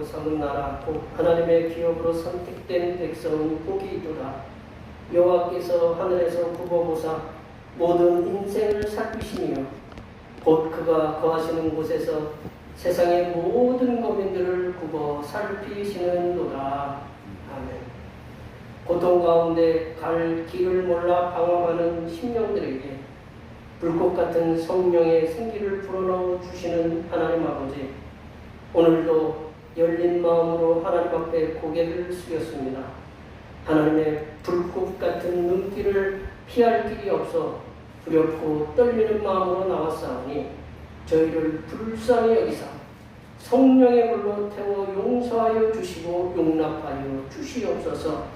기업으로 삼은 나라 곧 하나님의 기업으로 선택된 백성은 복이 있도다. 여호와께서 하늘에서 굽어보사 모든 인생을 살피시며 곧 그가 거하시는 곳에서 세상의 모든 거민들을 굽어 살피시는도다. 아멘. 고통 가운데 갈 길을 몰라 방황하는 심령들에게 불꽃 같은 성령의 생기를 불어넣어 주시는 하나님 아버지, 오늘도 열린 마음으로 하나님 앞에 고개를 숙였습니다. 하나님의 불꽃 같은 눈길을 피할 길이 없어 두렵고 떨리는 마음으로 나왔사오니 저희를 불쌍히 여기사 성령의 불로 태워 용서하여 주시고 용납하여 주시옵소서.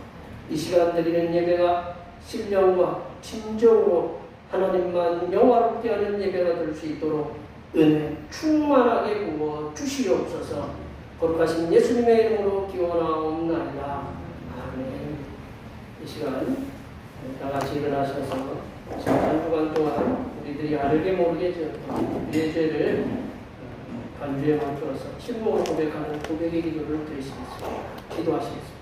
이 시간 드리는 예배가 신령과 진정으로 하나님만 영화롭게 하는 예배가 될 수 있도록 은혜 충만하게 부어 주시옵소서. 거룩하신 예수님의 이름으로 기원하옵나이다. 아멘. 이 시간 다 같이 일어나셔서 한 주간 동안 우리들이 알게 모르게 우리의 죄를 간주에 맞추어서 침묵으로 고백하는 고백의 기도를 드리시겠습니다. 기도하시겠습니다.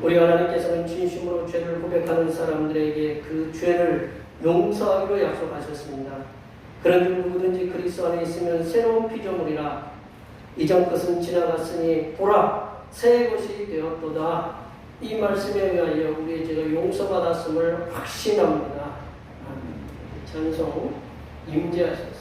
우리 하나님께서는 진심으로 죄를 고백하는 사람들에게 그 죄를 용서하기로 약속하셨습니다. 그런 줄 누구든지 그리스도 안에 있으면 새로운 피조물이라 이전 것은 지나갔으니 보라 새 것이 되었도다. 이 말씀에 의하여 우리의 죄가 용서받았음을 확신합니다. 찬송 임재하셨습니다.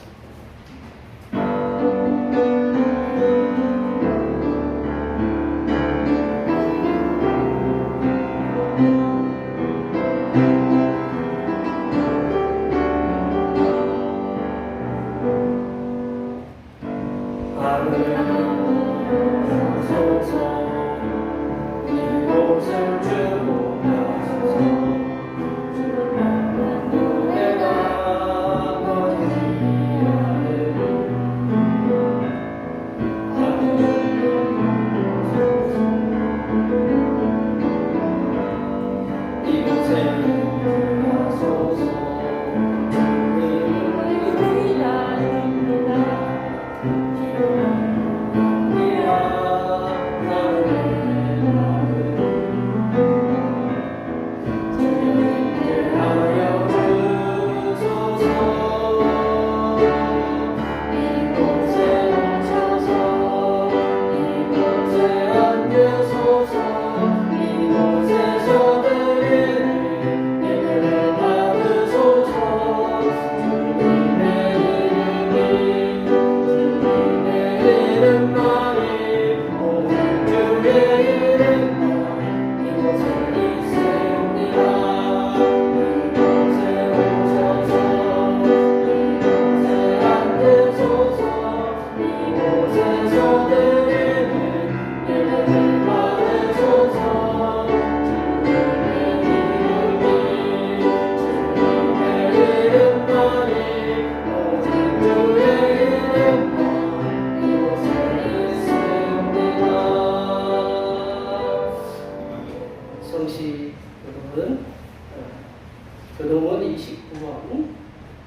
교동은 29번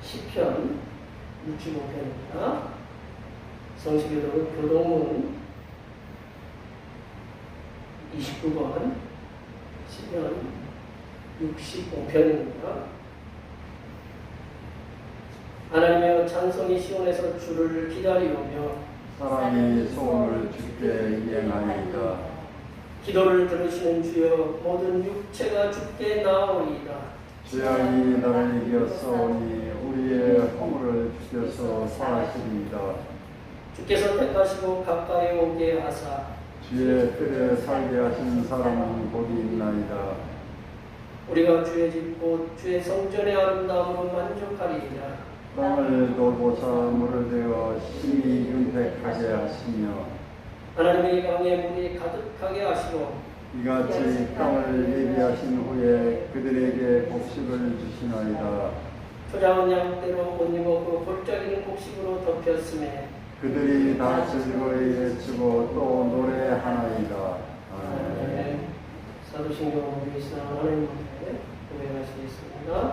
시편 65편입니다. 성시교동은 교동은 29번 시편 65편입니다. 하나님의 찬송이 시온에서 주를 기다리오며 사람이 소원을 주께 이행하리이다. 기도를 들으시는 주여 모든 육체가 주께 나오리이다. 죄악이 나를 이겼사오니 우리의 허물을 주께서 사하시리이다. 주께서 택하시고 가까이 오게 하사 주의 뜰에 살게 하신 사람은 복이 주시나이다. 우리가 주의 집 곧 주의 성전의 아름다움으로 만족하리이다. 땅을 돌보사 물을 대어 심히 윤택하게 하시며 하나님의 강에 물이 가득하게 하시고 이같이 땅을 예비하신 후에 그들에게 곡식을 주시나이다. 초장은 양대로 못 입었고 골짜기는 곡식으로 덮였음에 그들이 다 즐거이 외치고 또 노래하나이다. 아멘. 사도신경 우리 사랑하는 하나님께 고백하시겠습니다.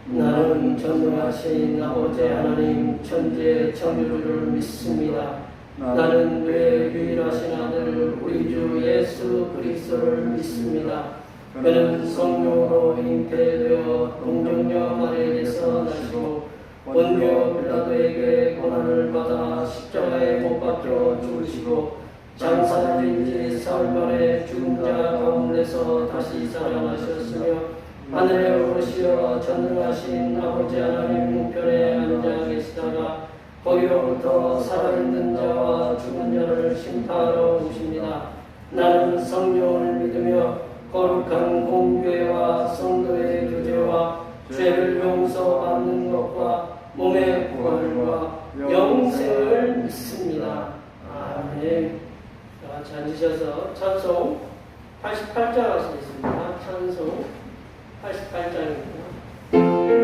나는 전능하신 아버지 하나님 천지의 창조주를 믿습니다. 나는 그의 유일하신 아들 우리 주 예수 그리스도를 믿습니다. 그는 성령으로 잉태되어 동정녀 마리아에게서 나시고 본디오 빌라도에게 고난을 받아 십자가에 못 박혀 죽으시고 장사된 지 사흘 만에 죽은 자 가운데서 다시 살아나셨으며 하늘에 오르시어 전능하신 아버지 하나님 우편에 앉아 계시다가 거기로부터 살아있는 자와 죽은 자를 심판하러 오십니다. 나는 성령을 믿으며 거룩한 공교회와 성도의 교제와 죄를 용서받는 것과 몸의 부활과 영생을 믿습니다. 아멘. 자, 같이 앉으셔서 찬송 88장 하시겠습니다. 찬송 88장입니다.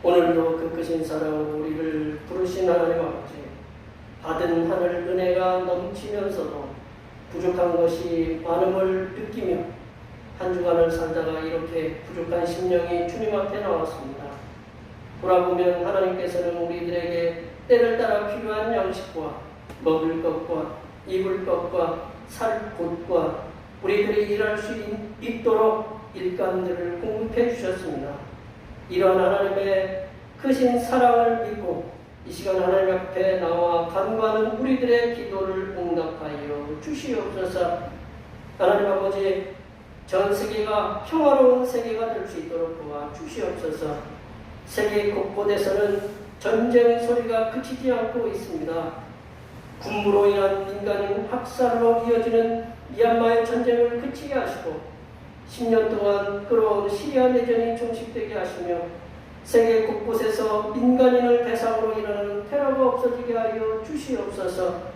오늘도 그 크신 사랑으로 우리를 부르신 하나님 아버지, 받은 하늘 은혜가 넘치면서도 부족한 것이 많음을 느끼며 한 주간을 살다가 이렇게 부족한 심령이 주님 앞에 나왔습니다. 돌아보면 하나님께서는 우리들에게 때를 따라 필요한 양식과 먹을 것과 입을 것과 살 곳과 우리들이 일할 수 있도록 일감들을 공급해 주셨습니다. 이러한 하나님의 크신 사랑을 믿고 이 시간 하나님 앞에 나와 간구하는 우리들의 기도를 응답하여 주시옵소서. 하나님 아버지, 전 세계가 평화로운 세계가 될 수 있도록 도와 주시옵소서. 세계 곳곳에서는 전쟁 소리가 그치지 않고 있습니다. 군부로 인한 민간인 학살로 이어지는 미얀마의 전쟁을 그치게 하시고 10년 동안 끌어온 시리아 내전이 종식되게 하시며 세계 곳곳에서 민간인을 대상으로 일어나는 테러가 없어지게 하여 주시옵소서.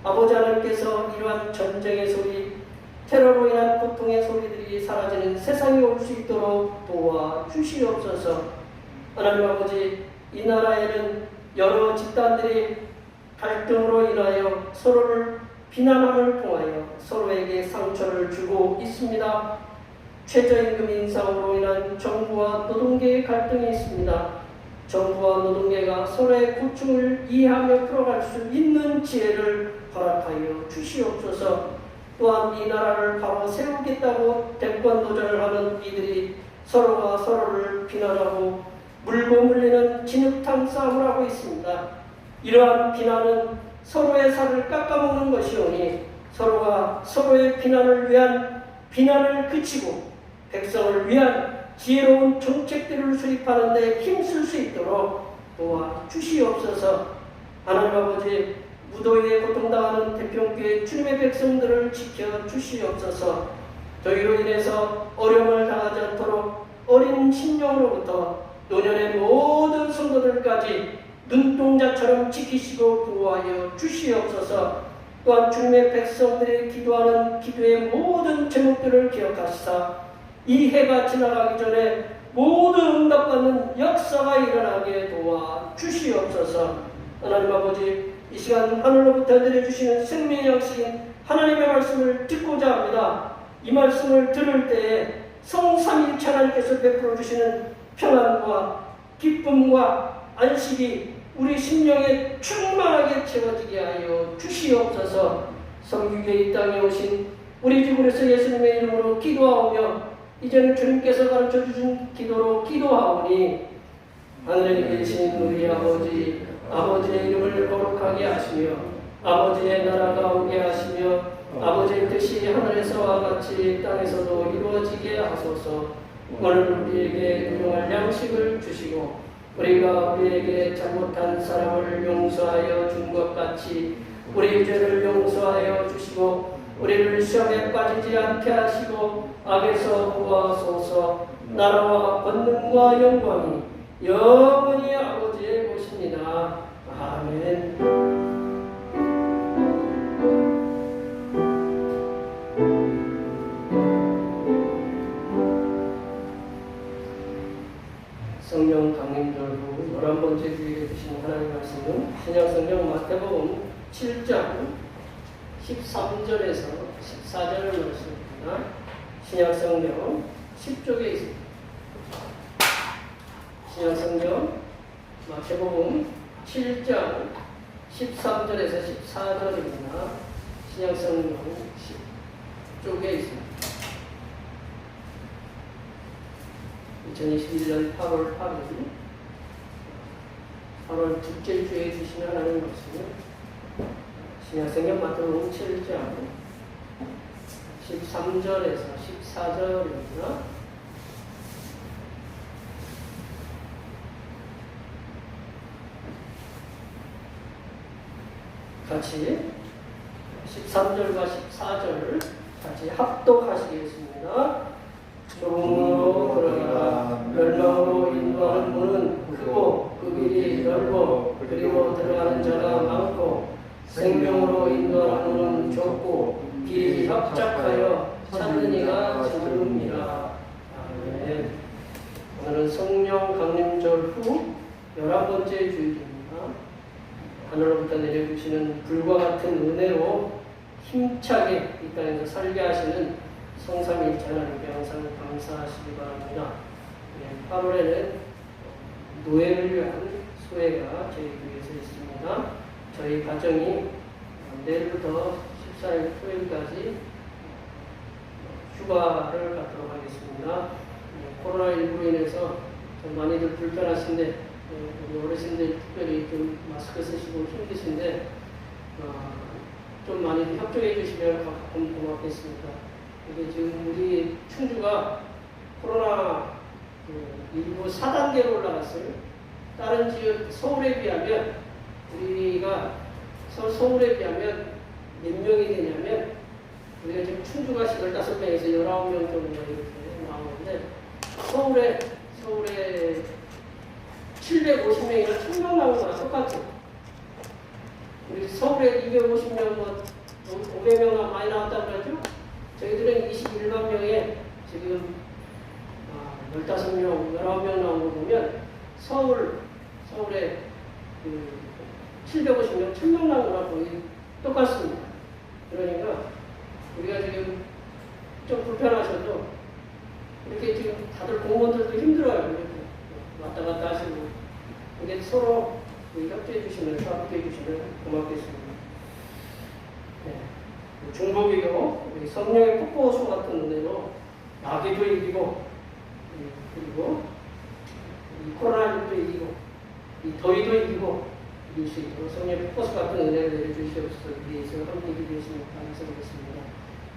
아버지 하나님께서 이러한 전쟁의 소리, 테러로 인한 고통의 소리들이 사라지는 세상이 올 수 있도록 도와주시옵소서. 하나님 아버지, 이 나라에는 여러 집단들이 갈등으로 인하여 서로를 비난함을 통하여 서로에게 상처를 주고 있습니다. 최저임금 인상으로 인한 정부와 노동계의 갈등이 있습니다. 정부와 노동계가 서로의 고충을 이해하며 풀어갈 수 있는 지혜를 허락하여 주시옵소서. 또한 이 나라를 바로 세우겠다고 대권 도전을 하는 이들이 서로가 서로를 비난하고 물고 물리는 진흙탕 싸움을 하고 있습니다. 이러한 비난은 서로의 살을 깎아먹는 것이오니 서로가 서로의 비난을 위한 비난을 그치고 백성을 위한 지혜로운 정책들을 수립하는 데 힘쓸 수 있도록 도와주시옵소서. 하나님 아버지, 무더위에 고통당하는 대평교회 주님의 백성들을 지켜주시옵소서. 더위로 인해서 어려움을 당하지 않도록 어린 심령으로부터 노년의 모든 성도들까지 눈동자처럼 지키시고 보호하여 주시옵소서. 또한 주님의 백성들이 기도하는 기도의 모든 제목들을 기억하시사 이 해가 지나가기 전에 모두 응답받는 역사가 일어나게 도와주시옵소서. 하나님 아버지, 이 시간 하늘로부터 내려주시는 생명의 양식인 하나님의 말씀을 듣고자 합니다. 이 말씀을 들을 때에 성삼일체 하나님께서 베풀어 주시는 평안과 기쁨과 안식이 우리 심령에 충만하게 채워지게 하여 주시옵소서. 성육에 이 땅에 오신 우리 주 그리스도 예수님의 이름으로 기도하오며 이제는 주님께서 가르쳐 주신 기도로 기도하오니 하늘에 계신 우리 아버지, 아버지의 이름을 거룩하게 하시며 아버지의 나라가 오게 하시며 아버지의 뜻이 하늘에서와 같이 땅에서도 이루어지게 하소서. 오늘 우리에게 일용할 양식을 주시고 우리가 우리에게 잘못한 사람을 용서하여 준 것 같이 우리 죄를 용서하여 주시고 우리를 시험에 빠지지 않게 하시고 악에서 구하소서. 나라와 권능과 영광이 영원히 아버지의 것입니다. 아멘. 성령 강림절 후 11번째 주일에 주신 하나님의 말씀은 신약성경 마태복음 7장 13절에서 14절을 말씀입니다. 신약성경 10쪽에 있습니다. 신약성경 마태복음 7장 13절에서 14절입니다. 신약성경 10쪽에 있습니다. 2021년 8월 8일 8월 둘째 주에 주신 하나님의 말씀은 신약성경 마태복음 7장 13절에서 14절입니다. 같이 13절과 14절을 같이 합독하시겠습니다. 종으로 들어가라. 멸망으로 인도하는 문은 크고 그 길이 넓고 그리고 들어가는 자가 많고 생명으로 인도하는 문은 좁고 길이 협착하여 찾는 이가 드뭅니다. 아멘. 오늘은 성령 강림절 후 11번째 주일입니다. 하늘로부터 내려주시는 불과 같은 은혜로 힘차게 이 땅에서 살게 하시는 성삼일체 하나님께 항상 감사하시기 바랍니다. 8월에는 노예를 위한 소회가 저희 교회에서 있습니다. 저희 가정이 내일부터 14일 토요일까지 휴가를 갖도록 하겠습니다. 코로나19로 인해서 좀 많이들 불편하신데 우리 어르신들 특별히 좀 마스크 쓰시고 힘드신데 좀 많이 협조해 주시면 고맙겠습니다. 이게 지금 우리 충주가 코로나 19 4단계로 올라갔어요. 다른 지역 서울에 비하면 우리가 서울에 비하면 몇 명이 되냐면 우리가 지금 충주가 15명에서 19명 정도 이렇게 나오는데, 서울에 750명이나 1000명 나오는 거랑 똑같아요. 우리 서울에 250명, 뭐 500명 많이 나왔다고 그러죠? 저희들은 21만 명에 지금 15명, 19명 나온 거 보면 서울에 750명, 1000명 나온 거랑 거의 똑같습니다. 그러니까 우리가 지금 좀 불편하셔도 이렇게 지금 다들 공무원들도 힘들어요. 이렇게 왔다 갔다 하시고. 근데 서로 협조해 주시면, 협조해 주시면 고맙겠습니다. 네. 중보기도 성령의 폭포수 같은 은혜로 마귀도 이기고, 그리고 이 코로나도 이기고, 이 더위도 이기고 이길 수 있도록 성령의 폭포수 같은 은혜를 내려주시옵소서. 위해서 함께 기도했습니다. 감사드리겠습니다.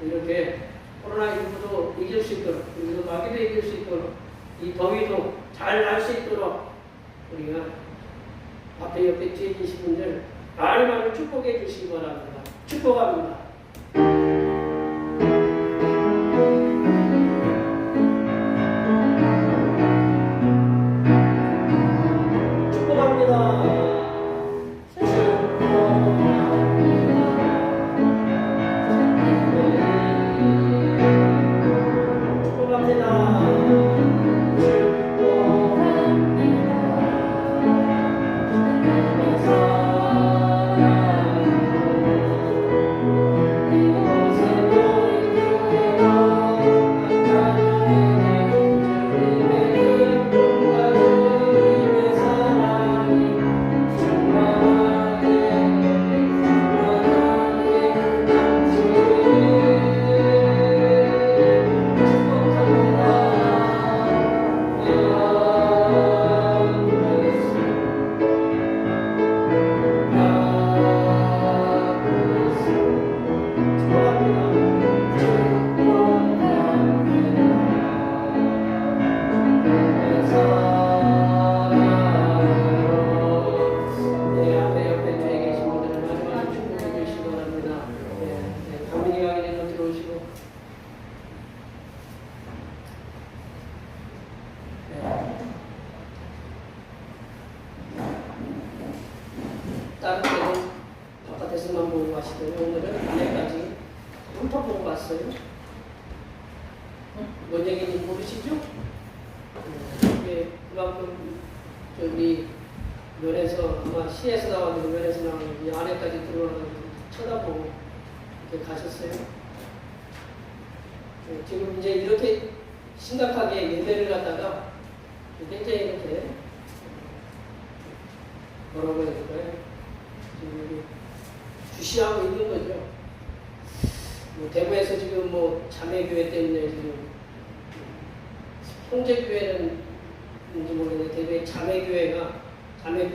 이렇게 코로나19도 이길 수 있도록, 그리고 마귀도 이길 수 있도록, 이 더위도 잘 날 수 있도록 우리가 앞에 옆에 뒤에 계신 분들 많이 축복해 주시기 바랍니다. 축복합니다. 다른 때는 바깥에서만 보고 가시더니 오늘은 안에까지 훑어보고 갔어요. 뭔 얘기인지 모르시죠? 이게 그만큼 저기 면에서 아마 시에서 나왔는데 면에서 나왔는데 이 안에까지 들어와서 쳐다보고 이렇게 가셨어요. 지금 이제 이렇게 심각하게 예배를 갖다가 굉장히 이렇게 뭐라고 해야 될까요? 지금 주시하고 있는 거죠. 뭐 대구에서 지금 뭐 자매교회 때문에 지금 형제교회는 인지 모르겠는데 대구에 자매교회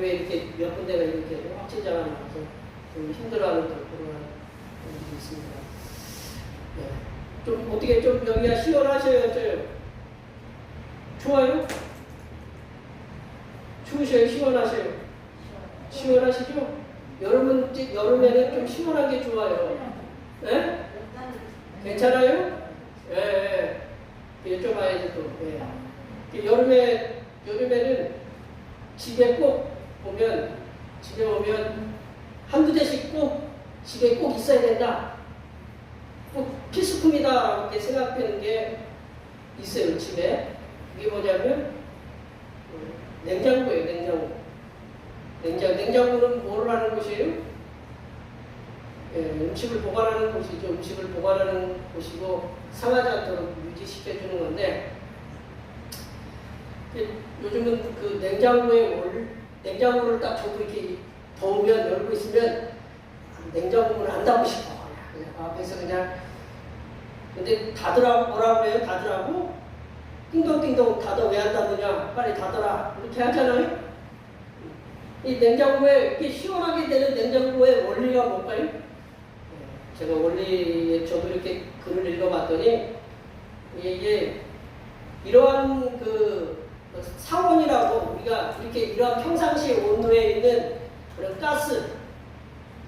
이렇게 몇 군데가 이렇게 확진자가 나와서 좀 힘들어하는 그런 분들이 있습니다. 네. 좀 어떻게 좀 여기가 시원하셔요? 좋아요? 추우셔요? 시원하셔요? 시원하시죠? 여름에는 좀 시원하게 좋아요. 네? 괜찮아요? 예. 여쭤봐야지 또. 예. 여름에는 집에 오면 한두 대씩 꼭 집에 꼭 있어야 된다. 꼭 필수품이다. 이렇게 생각하는 게 있어요, 집에. 이게 뭐냐면, 냉장고예요, 냉장고. 냉장고는 뭐를 하는 곳이에요? 예, 음식을 보관하는 곳이죠. 음식을 보관하는 곳이고 상하지 않도록 유지시켜주는 건데 요즘은 그 냉장고를 딱 저도 이렇게 더우면 열고 있으면 냉장고를 안 닫고 싶어. 그냥 앞에서 그냥 근데 닫으라고 뭐라고 해요? 닫으라고? 띵동띵동 닫아. 왜 안 닫느냐? 빨리 닫아라. 이렇게 하잖아요. 이 냉장고에 이렇게 시원하게 되는 냉장고의 원리가 뭘까요? 제가 원리에 저도 이렇게 글을 읽어봤더니 이게 이러한 그 상온이라고 우리가 이렇게 이러한 평상시 온도에 있는 그런 가스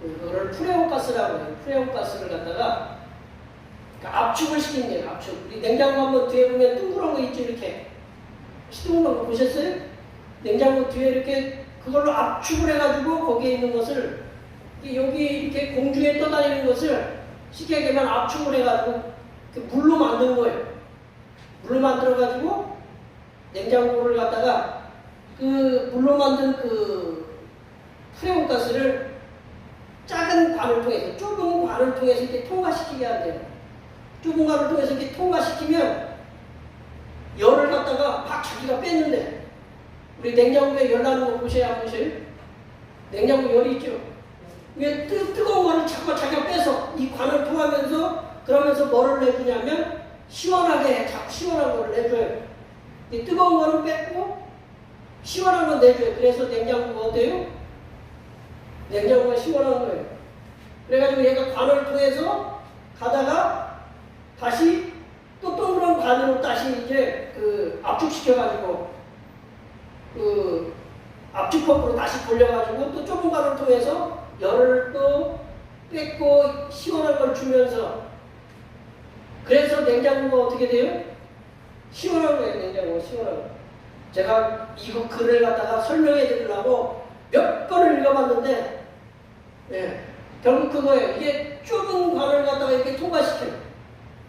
그거를 프레온 가스라고 해요. 프레온 가스를 갖다가 그러니까 압축을 시킵니다. 압축. 우리 냉장고 한번 뒤에 보면 둥그런 거 있죠, 이렇게. 둥그런 거 보셨어요? 냉장고 뒤에 이렇게 그걸로 압축을 해가지고 거기에 있는 것을 여기 이렇게 공중에 떠다니는 것을 쉽게 얘기하면 압축을 해가지고 물로 만든 거예요. 물로 만들어가지고 냉장고를 갖다가 그 물로 만든 그 프레온가스를 작은 관을 통해서, 좁은 관을 통해서 이렇게 통과시키게 한대요. 좁은 관을 통해서 이렇게 통과시키면 열을 갖다가 막 자기가 뺐는데, 우리 냉장고에 열 나는 거 보셔야 안 보셔요? 냉장고 열이 있죠? 이게 뜨거운 거를 자꾸 자기가 빼서 이 관을 통하면서, 그러면서 뭐를 내주냐면 시원하게, 자꾸 시원한 거를 내줘요. 이 뜨거운 거는 뺐고 시원한 건 내줘요. 그래서 냉장고가 어때요? 냉장고가 시원한 거예요. 그래가지고 얘가 관을 통해서 가다가 다시 또 동그란 관으로 다시 이제 그 압축시켜가지고 그 압축 펌프로 다시 돌려가지고 또 좁은 관을 통해서 열을 또 뺏고 시원한 걸 주면서, 그래서 냉장고가 어떻게 돼요? 시원한 거예요. 냉장고가 시원한 거. 제가 이거 글을 갖다가 설명해 드리려고 몇 번을 읽어봤는데, 예, 결국 그거예요. 이게 좁은 관을 갖다가 이렇게 통과시켜요.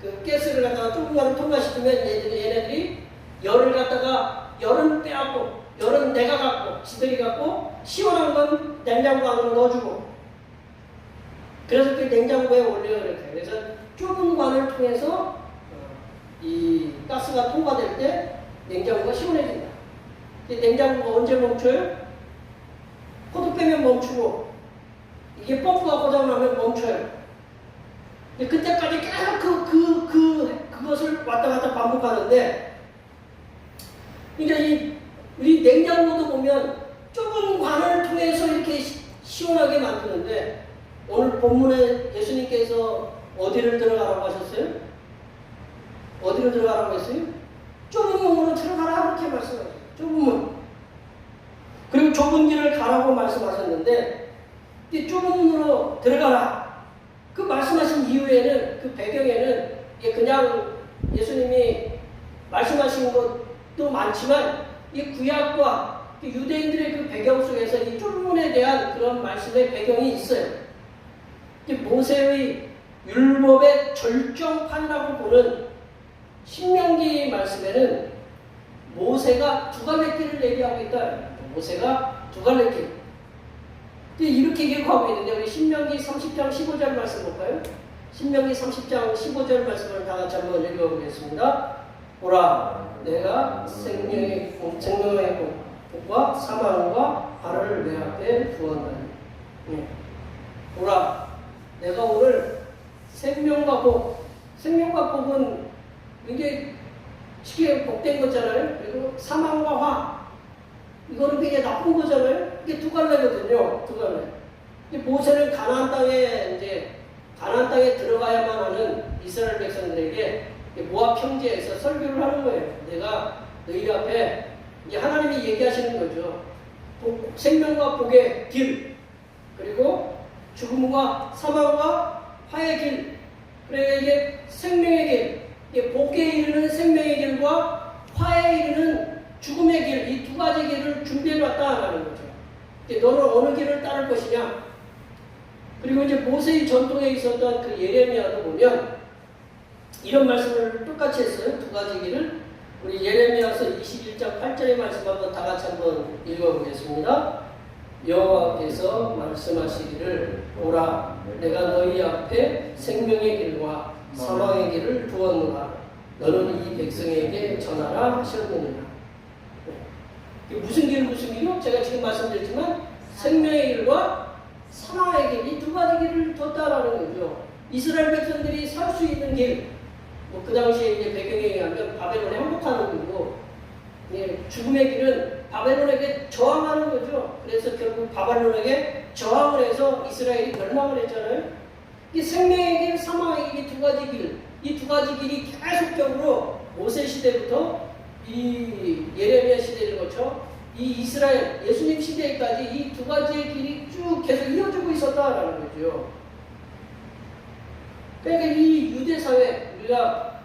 그 가스를 갖다가 좁은 관을 통과시키면 얘네들이 열을 갖다가, 열은 빼앗고 열은 내가 갖고 지들이 갖고 시원한 건 냉장고 안으로 넣어주고, 그래서 그 냉장고에 올려요. 이렇게. 그래서 좁은 관을 통해서 이 가스가 통과될 때 냉장고가 시원해진다. 냉장고가 언제 멈춰요? 코드 빼면 멈추고, 이게 펌프가 고장나면 멈춰요. 그때까지 계속 그것을 왔다 갔다 반복하는데, 그러니까 우리 냉장고도 보면 좁은 관을 통해서 이렇게 시원하게 만드는데, 오늘 본문에 예수님께서 어디를 들어가라고 하셨어요? 어디로 들어가라고 했어요? 좁은 문으로 들어가라, 그렇게 말씀하셨어요. 좁은 문. 그리고 좁은 길을 가라고 말씀하셨는데, 이 좁은 문으로 들어가라, 그 말씀하신 이유에는, 그 배경에는 그냥 예수님이 말씀하신 것도 많지만 이 구약과 유대인들의 그 배경 속에서 이 좁은 문에 대한 그런 말씀의 배경이 있어요. 모세의 율법의 절정판이라고 보는 신명기 말씀에는 모세가 두 갈래 길을 얘기하고 있다. 모세가 두 갈래 길. 이렇게 기록하고 있는데, 우리 신명기 30장 15절 말씀 볼까요? 신명기 30장 15절 말씀을 다 같이 한번 읽어보겠습니다. 보라, 내가 생명의 복과 사망과 발을 내 앞에 두었나니. 보라, 내가 오늘 생명과 복, 생명과 복은 이게 쉽게 복된 거잖아요. 그리고 사망과 화, 이거는 굉장히 나쁜 거잖아요. 이게 두 갈래거든요. 두 갈래. 모세는 가나안 땅에 들어가야만 하는 이스라엘 백성들에게 모압 평지에서 설교를 하는 거예요. 내가 너희 앞에, 이제 하나님이 얘기하시는 거죠. 생명과 복의 길, 그리고 죽음과 사망과 화의 길, 그러니까 이게 생명의 길, 이게 복에 이르는 생명의 길과 화에 이르는 죽음의 길, 이 두 가지 길을 준비해놨다라는 거죠. 너는 어느 길을 따를 것이냐? 그리고 이제 모세의 전통에 있었던 그 예레미야도 보면 이런 말씀을 똑같이 했어요. 두 가지 길을. 우리 예레미야서 21장 8절의 말씀 한번 다 같이 한번 읽어보겠습니다. 여호와께서 말씀하시기를, 오라, 내가 너희 앞에 생명의 길과 사망의 길을 두었노라. 너는 이 백성에게 전하라 하셨느니라. 무슨 길이요? 제가 지금 말씀드렸지만 생명의 길과 사망의 길, 이 두 가지 길을 뒀다라는 거죠. 이스라엘 백성들이 살 수 있는 길, 그 당시에 이제 배경에 의하면 바벨론에 항복하는 길이고, 죽음의 길은 바벨론에게 저항하는 거죠. 그래서 결국 바벨론에게 저항을 해서 이스라엘이 멸망을 했잖아요. 이 생명의 길, 사망의 길, 이 두 가지 길, 이 두 가지 길이 계속적으로 모세 시대부터 이 예레미야 시대를 거쳐 이 이스라엘 예수님 시대까지 이 두 가지의 길이 쭉 계속 이어지고 있었다라는 거죠. 그러니까 이 유대 사회 우리가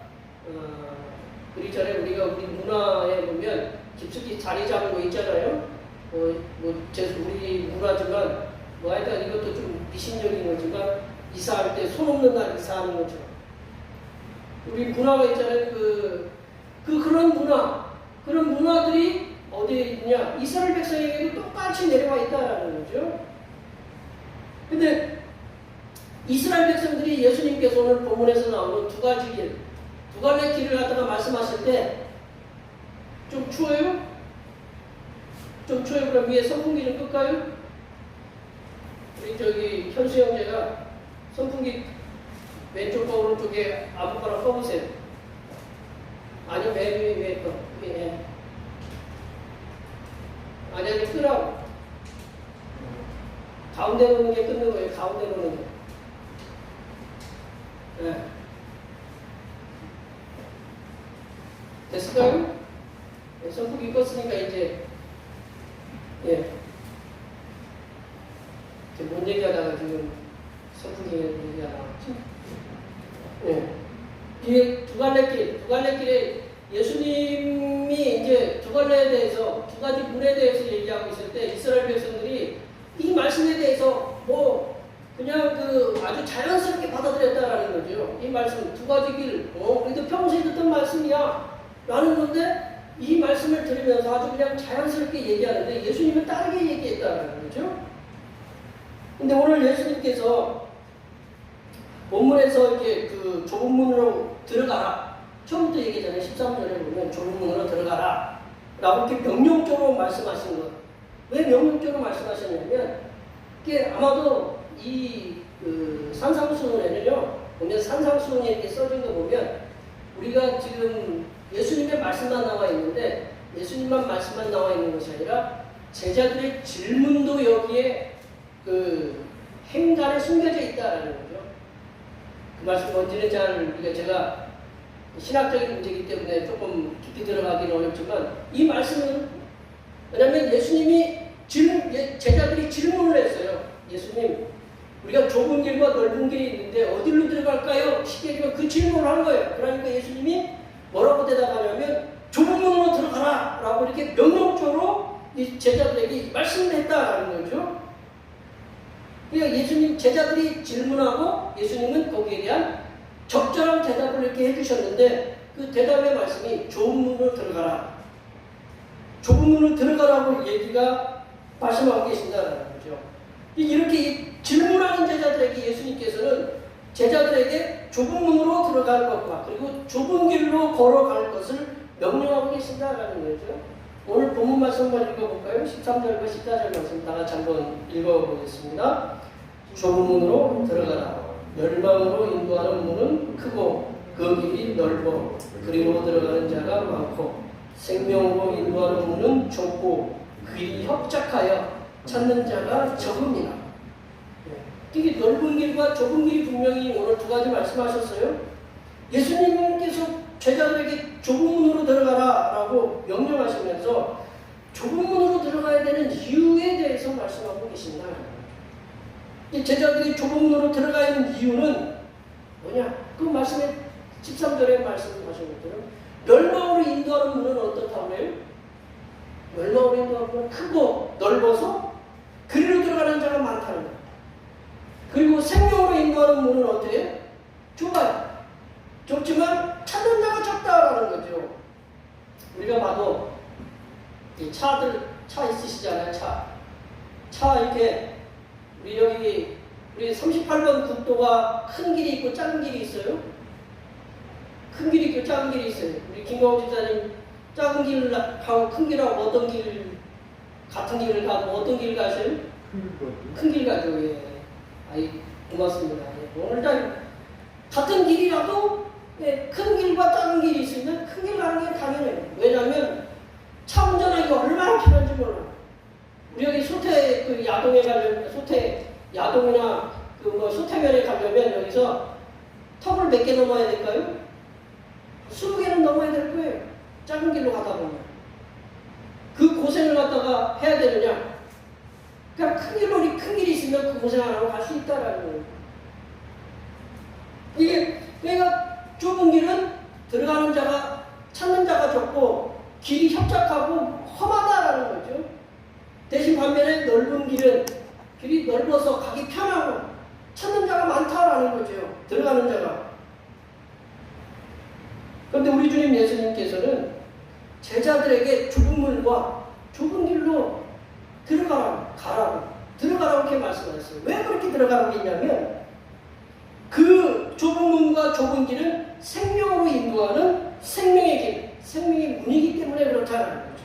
우리 전에 우리가 우리 문화에 보면 깊숙이 자리 잡은 거 있잖아요. 우리 문화지만 하여간 이것도 좀 미신적인 거지만 이사할 때 손 없는 날 이사하는 거죠. 우리 문화가 있잖아요. 그런 문화들이 어디에 있냐? 이스라엘 백성에게도 똑같이 내려와 있다라는 거죠. 근데 이스라엘 백성들이 예수님께서 오늘 본문에서 나오는 두 가지 길, 두 갈래 길을 갖다가 말씀하실 때 좀 추워요? 좀 추워요? 그럼 위에 선풍기 좀 끌까요? 우리 저기 현수 형제가 선풍기 왼쪽과 오른쪽에 아무거나 꺼보세요. 아니 왜 꺼? 아니 끄라고. 가운데 놓는 게 끊는 거예요. 가운데 놓는 게. 네. 됐을까요? 네, 선풍기 껐으니까 이제 뭔 얘기하다가 지금 선풍기 얘기하다가 뒤에 두 갈래 길에 예수님이 이제 두 갈래에 대해서 두 가지 문에 대해서 얘기하고 있을 때 이스라엘 백성들이 이 말씀에 대해서 그냥 아주 자연스럽게 받아들였다라는 거죠. 이 말씀 두 가지 길, 우리도 평소에 듣던 말씀이야 라는 건데 이 말씀을 들으면서 아주 그냥 자연스럽게 얘기하는데 예수님은 다르게 얘기했다라는 거죠. 근데 오늘 예수님께서 본문에서 이렇게 좁은 문으로 들어가라. 처음부터 얘기잖아요. 13절에 보면 좁은 문으로 들어가라. 라고 이렇게 명령적으로 말씀하신 것. 왜 명령적으로 말씀하셨냐면, 이게 아마도 이 산상수훈에는요, 보면 산상수훈에 이렇게 써진 거 보면, 우리가 지금 예수님의 말씀만 나와 있는데, 예수님만 말씀만 나와 있는 것이 아니라, 제자들의 질문도 여기에 행간에 숨겨져 있다라는 거죠. 그 말씀 뭔지는 제가 신학적인 문제이기 때문에 조금 깊이 들어가기는 어렵지만 이 말씀은 왜냐하면 예수님이 제자들이 질문을 했어요. 예수님, 우리가 좁은 길과 넓은 길이 있는데 어디로 들어갈까요? 쉽게 얘기하면 그 질문을 한 거예요. 그러니까 예수님이 뭐라고 대답하냐면 좁은 문으로 들어가라 라고 이렇게 명령적으로 이 제자들에게 말씀을 했다라는 거죠. 그러니까 예수님 제자들이 질문하고 예수님은 거기에 대한 적절한 대답을 이렇게 해주셨는데 그 대답의 말씀이 좁은 문으로 들어가라. 좁은 문으로 들어가라고 얘기가 말씀하고 계신다는 거죠. 이렇게 질문하는 제자들에게 예수님께서는 제자들에게 좁은 문으로 들어갈 것과 그리고 좁은 길로 걸어갈 것을 명령하고 계신다는 거죠. 오늘 본문 말씀 한번 읽어볼까요? 13절과 14절 말씀 다 같이 한번 읽어보겠습니다. 좁은 문으로 들어가라. 멸망으로 인도하는 문은 크고 그 길이 넓어 그리로 들어가는 자가 많고 생명으로 인도하는 문은 좁고 길이 협착하여 찾는 자가 적습니다. 이게 넓은 길과 좁은 길이 분명히 오늘 두 가지 말씀하셨어요. 예수님께서 제자들에게 좁은 문으로 들어가라 라고 명령하시면서 좁은 문으로 들어가야 되는 이유에 대해서 말씀하고 계신다. 제자들이 좁은 문으로 들어가야 하는 이유는 뭐냐? 그 말씀에 13절에 말씀하신 것처럼 멸망으로 인도하는 문은 어떻다고 해요? 멸망으로 인도하는 문은 크고 넓어서 그리로 들어가는 자가 많다는 거예요. 그리고 생명으로 인도하는 문은 어때요? 좁아요. 좁지만 찾는 자가 적다라는 거죠. 우리가 봐도 이 차 있으시잖아요. 차 이렇게 우리 38번 국도가 큰 길이 있고 작은 길이 있어요. 큰 길이 있고 작은 길이 있어요. 우리 김광호 집사님 작은 길을 가고 큰 길하고 어떤 길 같은 길을 가고 어떤 길 가세요? 큰 길 가죠. 예. 아이 고맙습니다. 예. 오늘날 같은 길이라도 큰 길과 작은 길이 있으면 큰 길 가는 게 당연해요. 왜냐하면 차 운전하기 얼마나 편한지 몰라요. 우리 여기 소태 야동에 가려면 야동이나 소태면에 가려면 여기서 턱을 몇 개 넘어야 될까요? 20개는 넘어야 될 거예요. 작은 길로 가다 보면 그 고생을 갖다가 해야 되느냐? 그냥 큰 길이 있으면 그 고생 안 하고 갈 수 있다라는 거예요. 이게 그러니까 좁은 길은 들어가는 자가 찾는 자가 적고 길이 협착하고 험하다라는 거죠. 대신 반면에 넓은 길은 길이 넓어서 가기 편하고 찾는 자가 많다라는 거죠. 들어가는 자가. 그런데 우리 주님 예수님께서는 제자들에게 좁은 문과 좁은 길로 가라고 이렇게 말씀하셨어요. 왜 그렇게 들어가라고 했냐면 그 좁은 문과 좁은 길은 생명으로 인도하는 생명의 길, 생명의 문이기 때문에 그렇다는 거죠.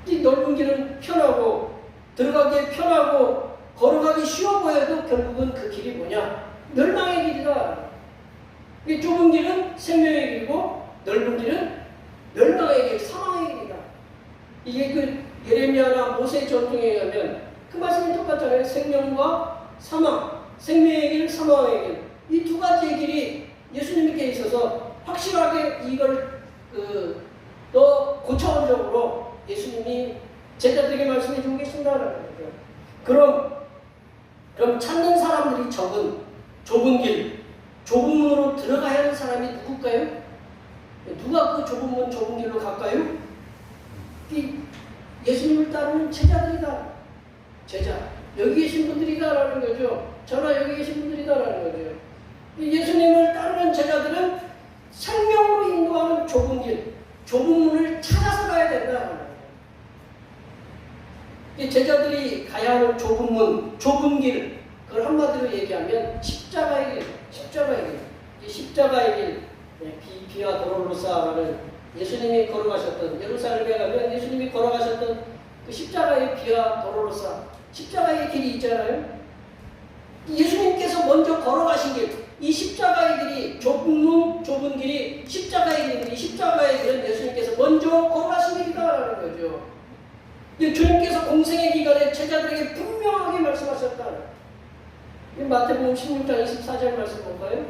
이 넓은 길은 편하고 들어가기 편하고 걸어가기 쉬워 보여도 결국은 그 길이 뭐냐? 멸망의 길이다. 이 좁은 길은 생명의 길이고 넓은 길은 멸망의 길, 사망의 길이다. 이게 그 예레미야나 모세의 전통에 의하면 그 말씀이 똑같잖아요. 생명과 사망, 생명의 길, 사망의 길. 이 두 가지의 길이 예수님께 있어서 확실하게 이걸 더 고차원적으로 예수님이 제자들에게 말씀해 주고 계신다는 거죠. 그럼 찾는 사람들이 적은 좁은 길, 좁은 문으로 들어가야 하는 사람이 누굴까요? 누가 그 좁은 문, 좁은 길로 갈까요? 예수님을 따르는 제자들이다. 제자. 여기 계신 분들이다라는 거죠. 저나 여기 계신 분들이다라는 거죠. 예수님을 따르는 제자들은 생명으로 인도하는 좁은 길, 좁은 문을 찾아서 가야 된다라는 거예요. 이 제자들이 가야 하는 좁은 문, 좁은 길, 그걸 한마디로 얘기하면 십자가의 길, 십자가의 길. 이 십자가의 길, 비아 도로로사라는 예수님이 걸어가셨던, 예루살렘에 가면 예수님이 걸어가셨던 그 십자가의 비아 도로로사, 십자가의 길이 있잖아요. 예수님께서 먼저 걸어가신 길, 이 십자가의 길이 좁은 문, 좁은 길이 십자가의 길인데, 이 십자가의 길은 예수님께서 먼저 걸어가신 길이다라는 거죠. 주님께서 공생의 기간에 제자들에게 분명하게 말씀하셨다. 마태복음 16장 24절 말씀 볼까요?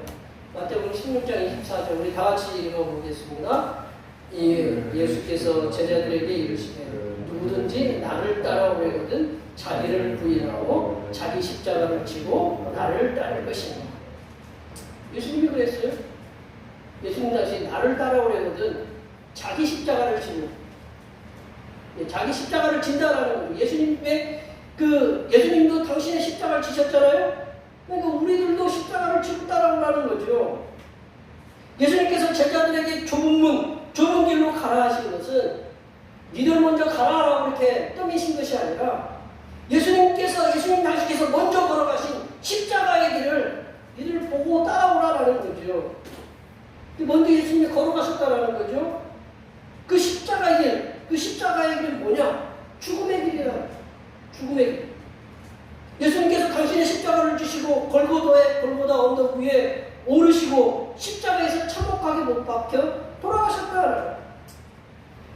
마태복음 16장 24절 우리 다 같이 읽어보겠습니다. 예수께서 제자들에게 이르시되 누구든지 나를 따라오려거든 자기를 부인하고 자기 십자가를 지고 나를 따를 것이니. 예수님이 그랬어요. 예수님 다시 나를 따라오려거든 자기 십자가를 지고, 자기 십자가를 진다라는 거예요. 예수님도 당신의 십자가를 지셨잖아요. 그러니까 우리들도 십자가를 지고 따라오라는 거죠. 예수님께서 제자들에게 좁은 문, 좁은 길로 가라 하신 것은 니들 먼저 가라라고 이렇게 떠미신 것이 아니라 예수님 당신께서 먼저 걸어가신 십자가의 길을 니들 보고 따라오라라는 거죠. 먼저 예수님이 걸어가셨다라는 거죠. 그 십자가의 길은 뭐냐? 죽음의 길이다. 죽음의 길. 예수님께서 당신의 십자가를 주시고 골고다 언덕 위에 오르시고 십자가에서 참혹하게 못 박혀 돌아가셨다.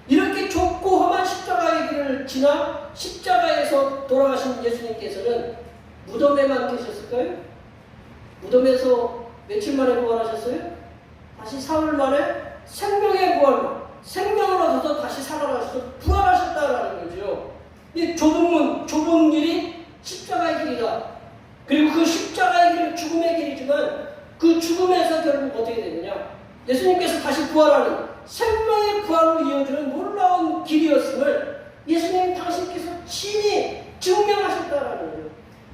이렇게 좁고 험한 십자가의 길을 지나 십자가에서 돌아가신 예수님께서는 무덤에만 계셨을까요? 무덤에서 며칠 만에 부활하셨어요? 다시 사흘 만에 생명의 부활로, 생명을 얻어서 다시 살아나셔서 부활하셨다라는 거죠. 이 좁은 문, 좁은 길이 십자가의 길이다. 그리고 그 십자가의 길은 죽음의 길이지만 그 죽음에서 결국 어떻게 되느냐? 예수님께서 다시 부활하는 생명의 부활로 이어지는 놀라운 길이었음을 예수님 당신께서 친히 증명하셨다라는 거예요.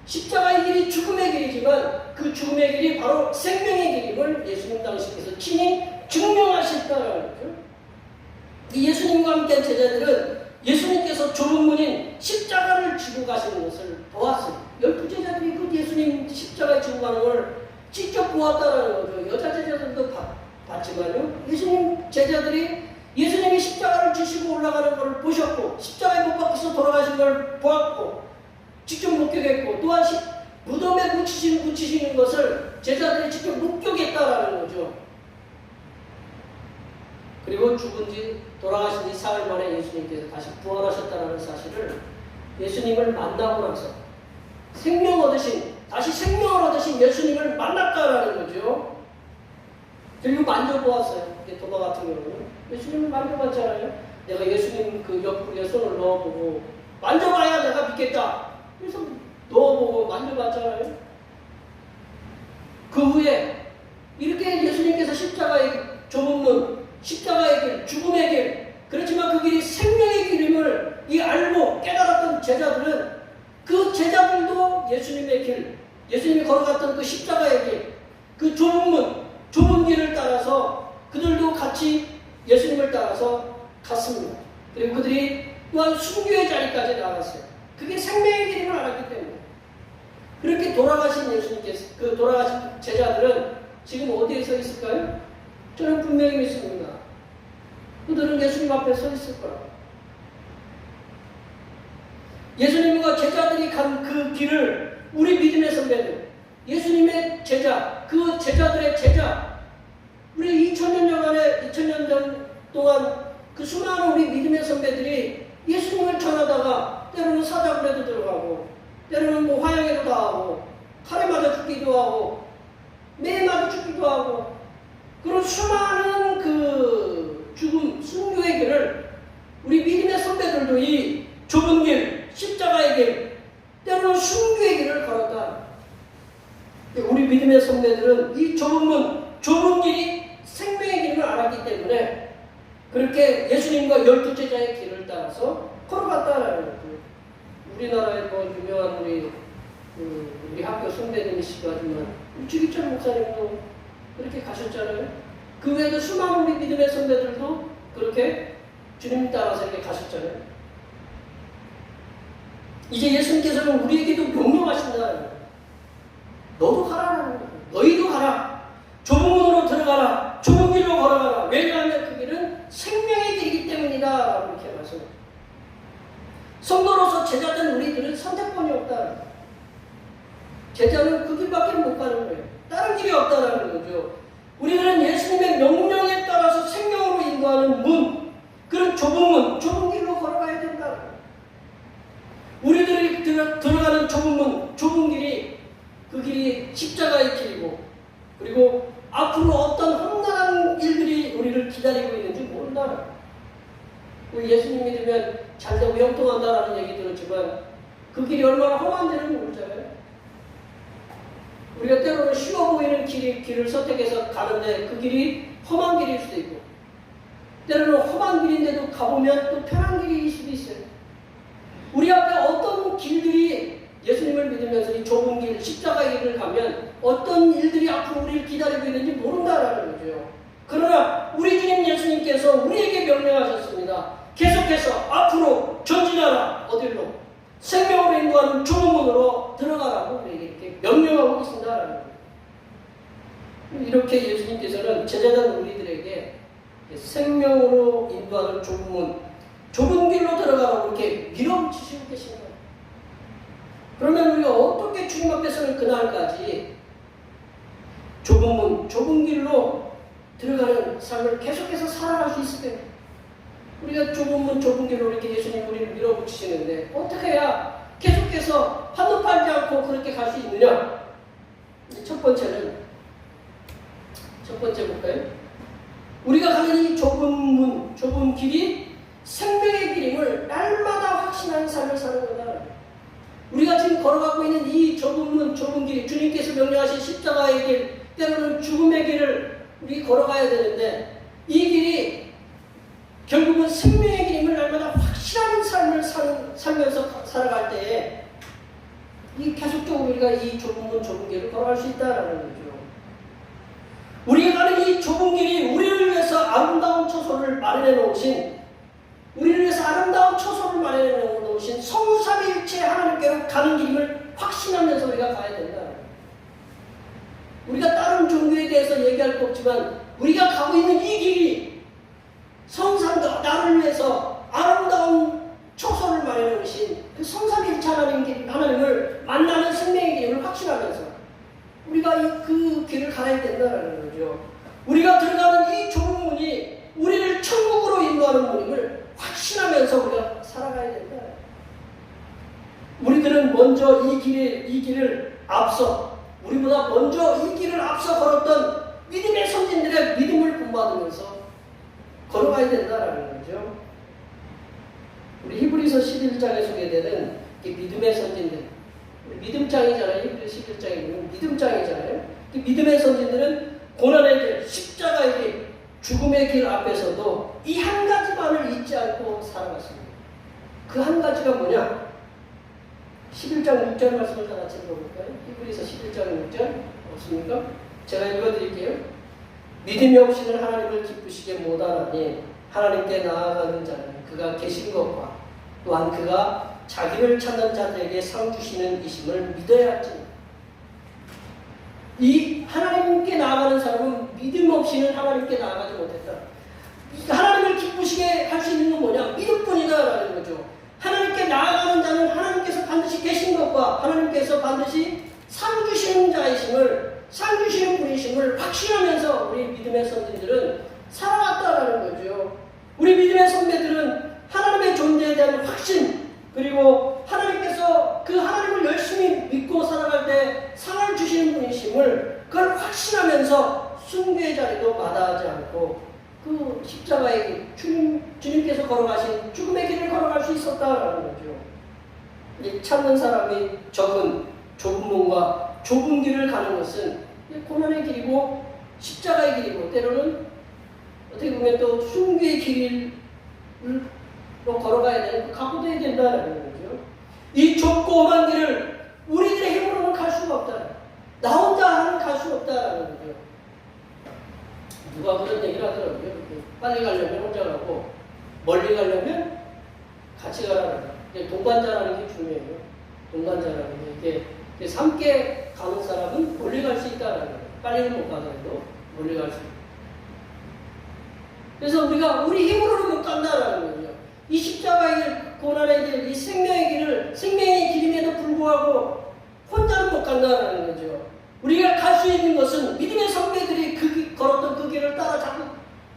십자가의 길이 죽음의 길이지만 그 죽음의 길이 바로 생명의 길임을 예수님 당신께서 친히 증명하셨다라는 거죠. 예수님과 함께한 제자들은 예수님께서 좁은 문인 십자가를 지고 가시는 것을 보았어요. 12제자들이 그 예수님 십자가에 지고 가는 걸 직접 보았다라는 거죠. 여자 제자들도 봤지만요. 예수님 제자들이 예수님이 십자가를 지시고 올라가는 걸 보셨고 십자가에 못 박혀서 돌아가신 걸 보았고 직접 목격했고 또한 무덤에 묻히시는 것을 제자들이 직접 목격했다라는 거죠. 그리고 죽은 지 돌아가신 지 사흘 만에 예수님께서 다시 부활하셨다는 사실을 예수님을 만나고 나서 다시 생명을 얻으신 예수님을 만났다라는 거죠. 그리고 만져보았어요. 도마 같은 경우는 예수님을 만져봤잖아요. 내가 예수님 그 옆구리에 손을 넣어보고 만져봐야 내가 믿겠다. 그래서 넣어보고 만져봤잖아요. 그 후에 이렇게 예수님께서 십자가의 길, 좁은 문, 십자가의 길, 죽음의 길, 그렇지만 그 길이 생명의 길임을 알고 깨달았던 제자들은 그 제자들도 예수님의 길, 예수님이 걸어갔던 그 십자가의 길, 그 좁은 문, 좁은 길을 따라서 그들도 같이 예수님을 따라서 갔습니다. 그리고 그들이 또한 순교의 자리까지 나갔어요. 그게 생명의 길임을 알았기 때문에. 그렇게 돌아가신 예수님께서, 그 돌아가신 제자들은 지금 어디에 서 있을까요? 저는 분명히 믿습니다. 그들은 예수님 앞에 서 있을 거라고. 예수님과 제자들이 간 그 길을 우리 믿음의 선배들, 예수님의 제자, 그 제자들의 제자, 우리 2000년 전 동안 그 수많은 우리 믿음의 선배들이 예수님을 전하다가 때로는 사자굴에도 들어가고 때로는 뭐 화형에도 당하고 칼에 맞아 죽기도 하고 매에 맞아 죽기도 하고 그런 수많은 그 죽음, 순교의 길을 우리 믿음의 선배들도 이 좁은 길, 십자가의 길, 때로는 순교의 길을 걸었다. 우리 믿음의 선배들은 이 좁은 문, 좁은 길이 생명의 길을 알았기 때문에 그렇게 예수님과 12제자의 길을 따라서 걸어갔다라는 거죠. 우리나라의 뭐 유명한 우리 학교 선배님이시기도 하지만 주기철 목사님도 그렇게 가셨잖아요. 그 외에도 수많은 우리 믿음의 선배들도 그렇게 주님 따라서 이렇게 가셨잖아요. 이제 예수님께서는 우리에게도 명령하신다는 거예요. 너도 가라라는 거예요. 너희도 가라. 좁은 문으로 들어가라. 좁은 길로 걸어가라. 왜냐하면 그 길은 생명의 길이기 때문이다. 라고 이렇게 말씀합니다. 성도로서 제자된 우리들은 선택권이 없다. 제자는 그 길밖에 못 가는 거예요. 다른 길이 없다는 거죠. 우리들은 예수님의 명령에 따라서 생명으로 인도하는 문, 그런 좁은 문, 좁은 길로 걸어가야 된다. 우리들이 들어가는 좁은 문, 좁은 길이 그 길이 십자가의 길이고 그리고 앞으로 어떤 험난한 일들이 우리를 기다리고 있는지 모른다. 우리 예수님 믿으면 잘되고 형통한다라는 얘기 들었지만 그 길이 얼마나 험한지는 모르잖아요. 우리가 때로는 쉬워 보이는 길을 선택해서 가는데 그 길이 험한 길일 수도 있고 때로는 험한 길인데도 가보면 또 편한 길일 수도 있어요. 우리 앞에 어떤 길들이 예수님을 믿으면서 이 좁은 길, 십자가의 길을 가면 어떤 일들이 앞으로 우리를 기다리고 있는지 모른다라는 거죠. 그러나 우리 주님 예수님께서 우리에게 명령하셨습니다. 계속해서 앞으로 전진하라. 어디로? 생명으로 인도하는 좁은 문으로 들어가라고 우리에게 이렇게 명령하고 계신다라는 거예요. 이렇게 예수님께서는 제자된 우리들에게 생명으로 인도하는 좁은 문, 좁은 길로 들어가라고 이렇게 밀어붙이시고 계신 거예요. 그러면 우리가 어떻게 주님 앞에 서는 그날까지 좁은 문, 좁은 길로 들어가는 삶을 계속해서 살아갈 수 있을까요? 우리가 좁은 문, 좁은 길로 이렇게 예수님 우리를 밀어붙이시는데 어떻게 해야 계속해서 한눈 팔지 않고 그렇게 갈 수 있느냐? 첫 번째 볼까요? 우리가 가는 이 좁은 문, 좁은 길이 생명의 길임을 날마다 확신하는 삶을 사는 거다. 우리가 지금 걸어가고 있는 이 좁은 문, 좁은 길, 주님께서 명령하신 십자가의 길, 때로는 죽음의 길을 우리 걸어가야 되는데 이 길이 결국은 생명의 길임을 날마다 확실한 삶을 살면서 살아갈 때에 이 계속적으로 우리가 이 좁은 문, 좁은 길을 걸어갈 수 있다는 거죠. 우리가 가는 이 좁은 길이 우리를 위해서 아름다운 처소를 마련해 놓으신 우리를 위해서 아름다운 처소를 마련해 놓으신 성삼위일체 하나님께로 가는 길임을 확신하면서 우리가 가야 된다. 우리가 다른 종교에 대해서 얘기할 거 없지만 우리가 가고 있는 이 길이 성삼도 나를 위해서 아름다운 처소를 마련해 놓으신 그 성삼위일체 하나님을 만나는 생명의 길임을 확신하면서 우리가 그 길을 가야 된다는 거죠. 우리가 들어가는 이 좁은 문이 우리를 천국으로 인도하는 문임을 확신하면서 우리가 살아가야 된다. 우리들은 먼저 이 길을 앞서 우리보다 먼저 이 길을 앞서 걸었던 믿음의 선진들의 믿음을 본받으면서 걸어가야 된다라는 거죠. 우리 히브리서 11장에 소개되는 이 믿음의 선진들, 믿음장이잖아요. 히브리 11장에 보면 믿음장이잖아요. 이 믿음의 선진들은 고난의 길, 십자가의 길, 죽음의 길 앞에서도 이 한 가지만을 잊지 않고 살아갔습니다. 그 한 가지가 뭐냐? 11장 6절 말씀을 다 같이 읽어볼까요? 히브리서 11장 6절 없습니까? 제가 읽어드릴게요. 믿음이 없이는 하나님을 기쁘시게 못하나니 하나님께 나아가는 자는 그가 계신 것과 또한 그가 자기를 찾는 자들에게 상 주시는 이심을 믿어야 할지. 이 하나님께 나아가는 사람은 믿음 없이는 하나님께 나아가지 못했다. 하나님을 기쁘시게 할 수 있는 건 뭐냐? 믿음뿐이다라는 거죠. 하나님께 나아가는 자는 하나님께서 반드시 계신 것과 하나님께서 반드시 상 주시는 자이심을, 상 주시는 분이심을 확신하면서 우리 믿음의 선배들은 살아왔다라는 거죠. 우리 믿음의 선배들은 하나님의 존재에 대한 확신, 그리고 하나님께서 그 하나님을 열심히 믿고 살아갈 때 상을 주시는 분이심을 그걸 확신하면서 숭배의 자리도 마다하지 않고 그 십자가의 주님께서 걸어가신 죽음의 길을 걸어갈 수 있었다라는 거죠. 찾는 사람이 적은 좁은 문과 좁은 길을 가는 것은 고난의 길이고 십자가의 길이고 때로는 어떻게 보면 또 숭배의 길로 걸어가야 되는 각오돼야 된다는 거죠. 이 좁고 험한 길을 우리들의 힘으로는 갈 수가 없다. 나 혼자 갈 수 없다라는 거죠. 누가 그런 얘기를 하더라고요. 빨리 가려면 혼자 가고 멀리 가려면 같이 가라는 거예요. 동반자라는 게 중요해요. 동반자라는 게 이게 함께 가는 사람은 멀리 갈 수 있다라는 거예요. 빨리는 못 가더라도 멀리 갈 수 있다. 그래서 우리가 우리 힘으로는 못 간다라는 거죠. 이 십자가의 길, 고난의 길, 이 생명의 길을 생명의 길임에도 불구하고 혼자는 못 간다라는 거죠. 우리가 갈 수 있는 것은 믿음의 선배들이 걸었던 그 길을 따라 자꾸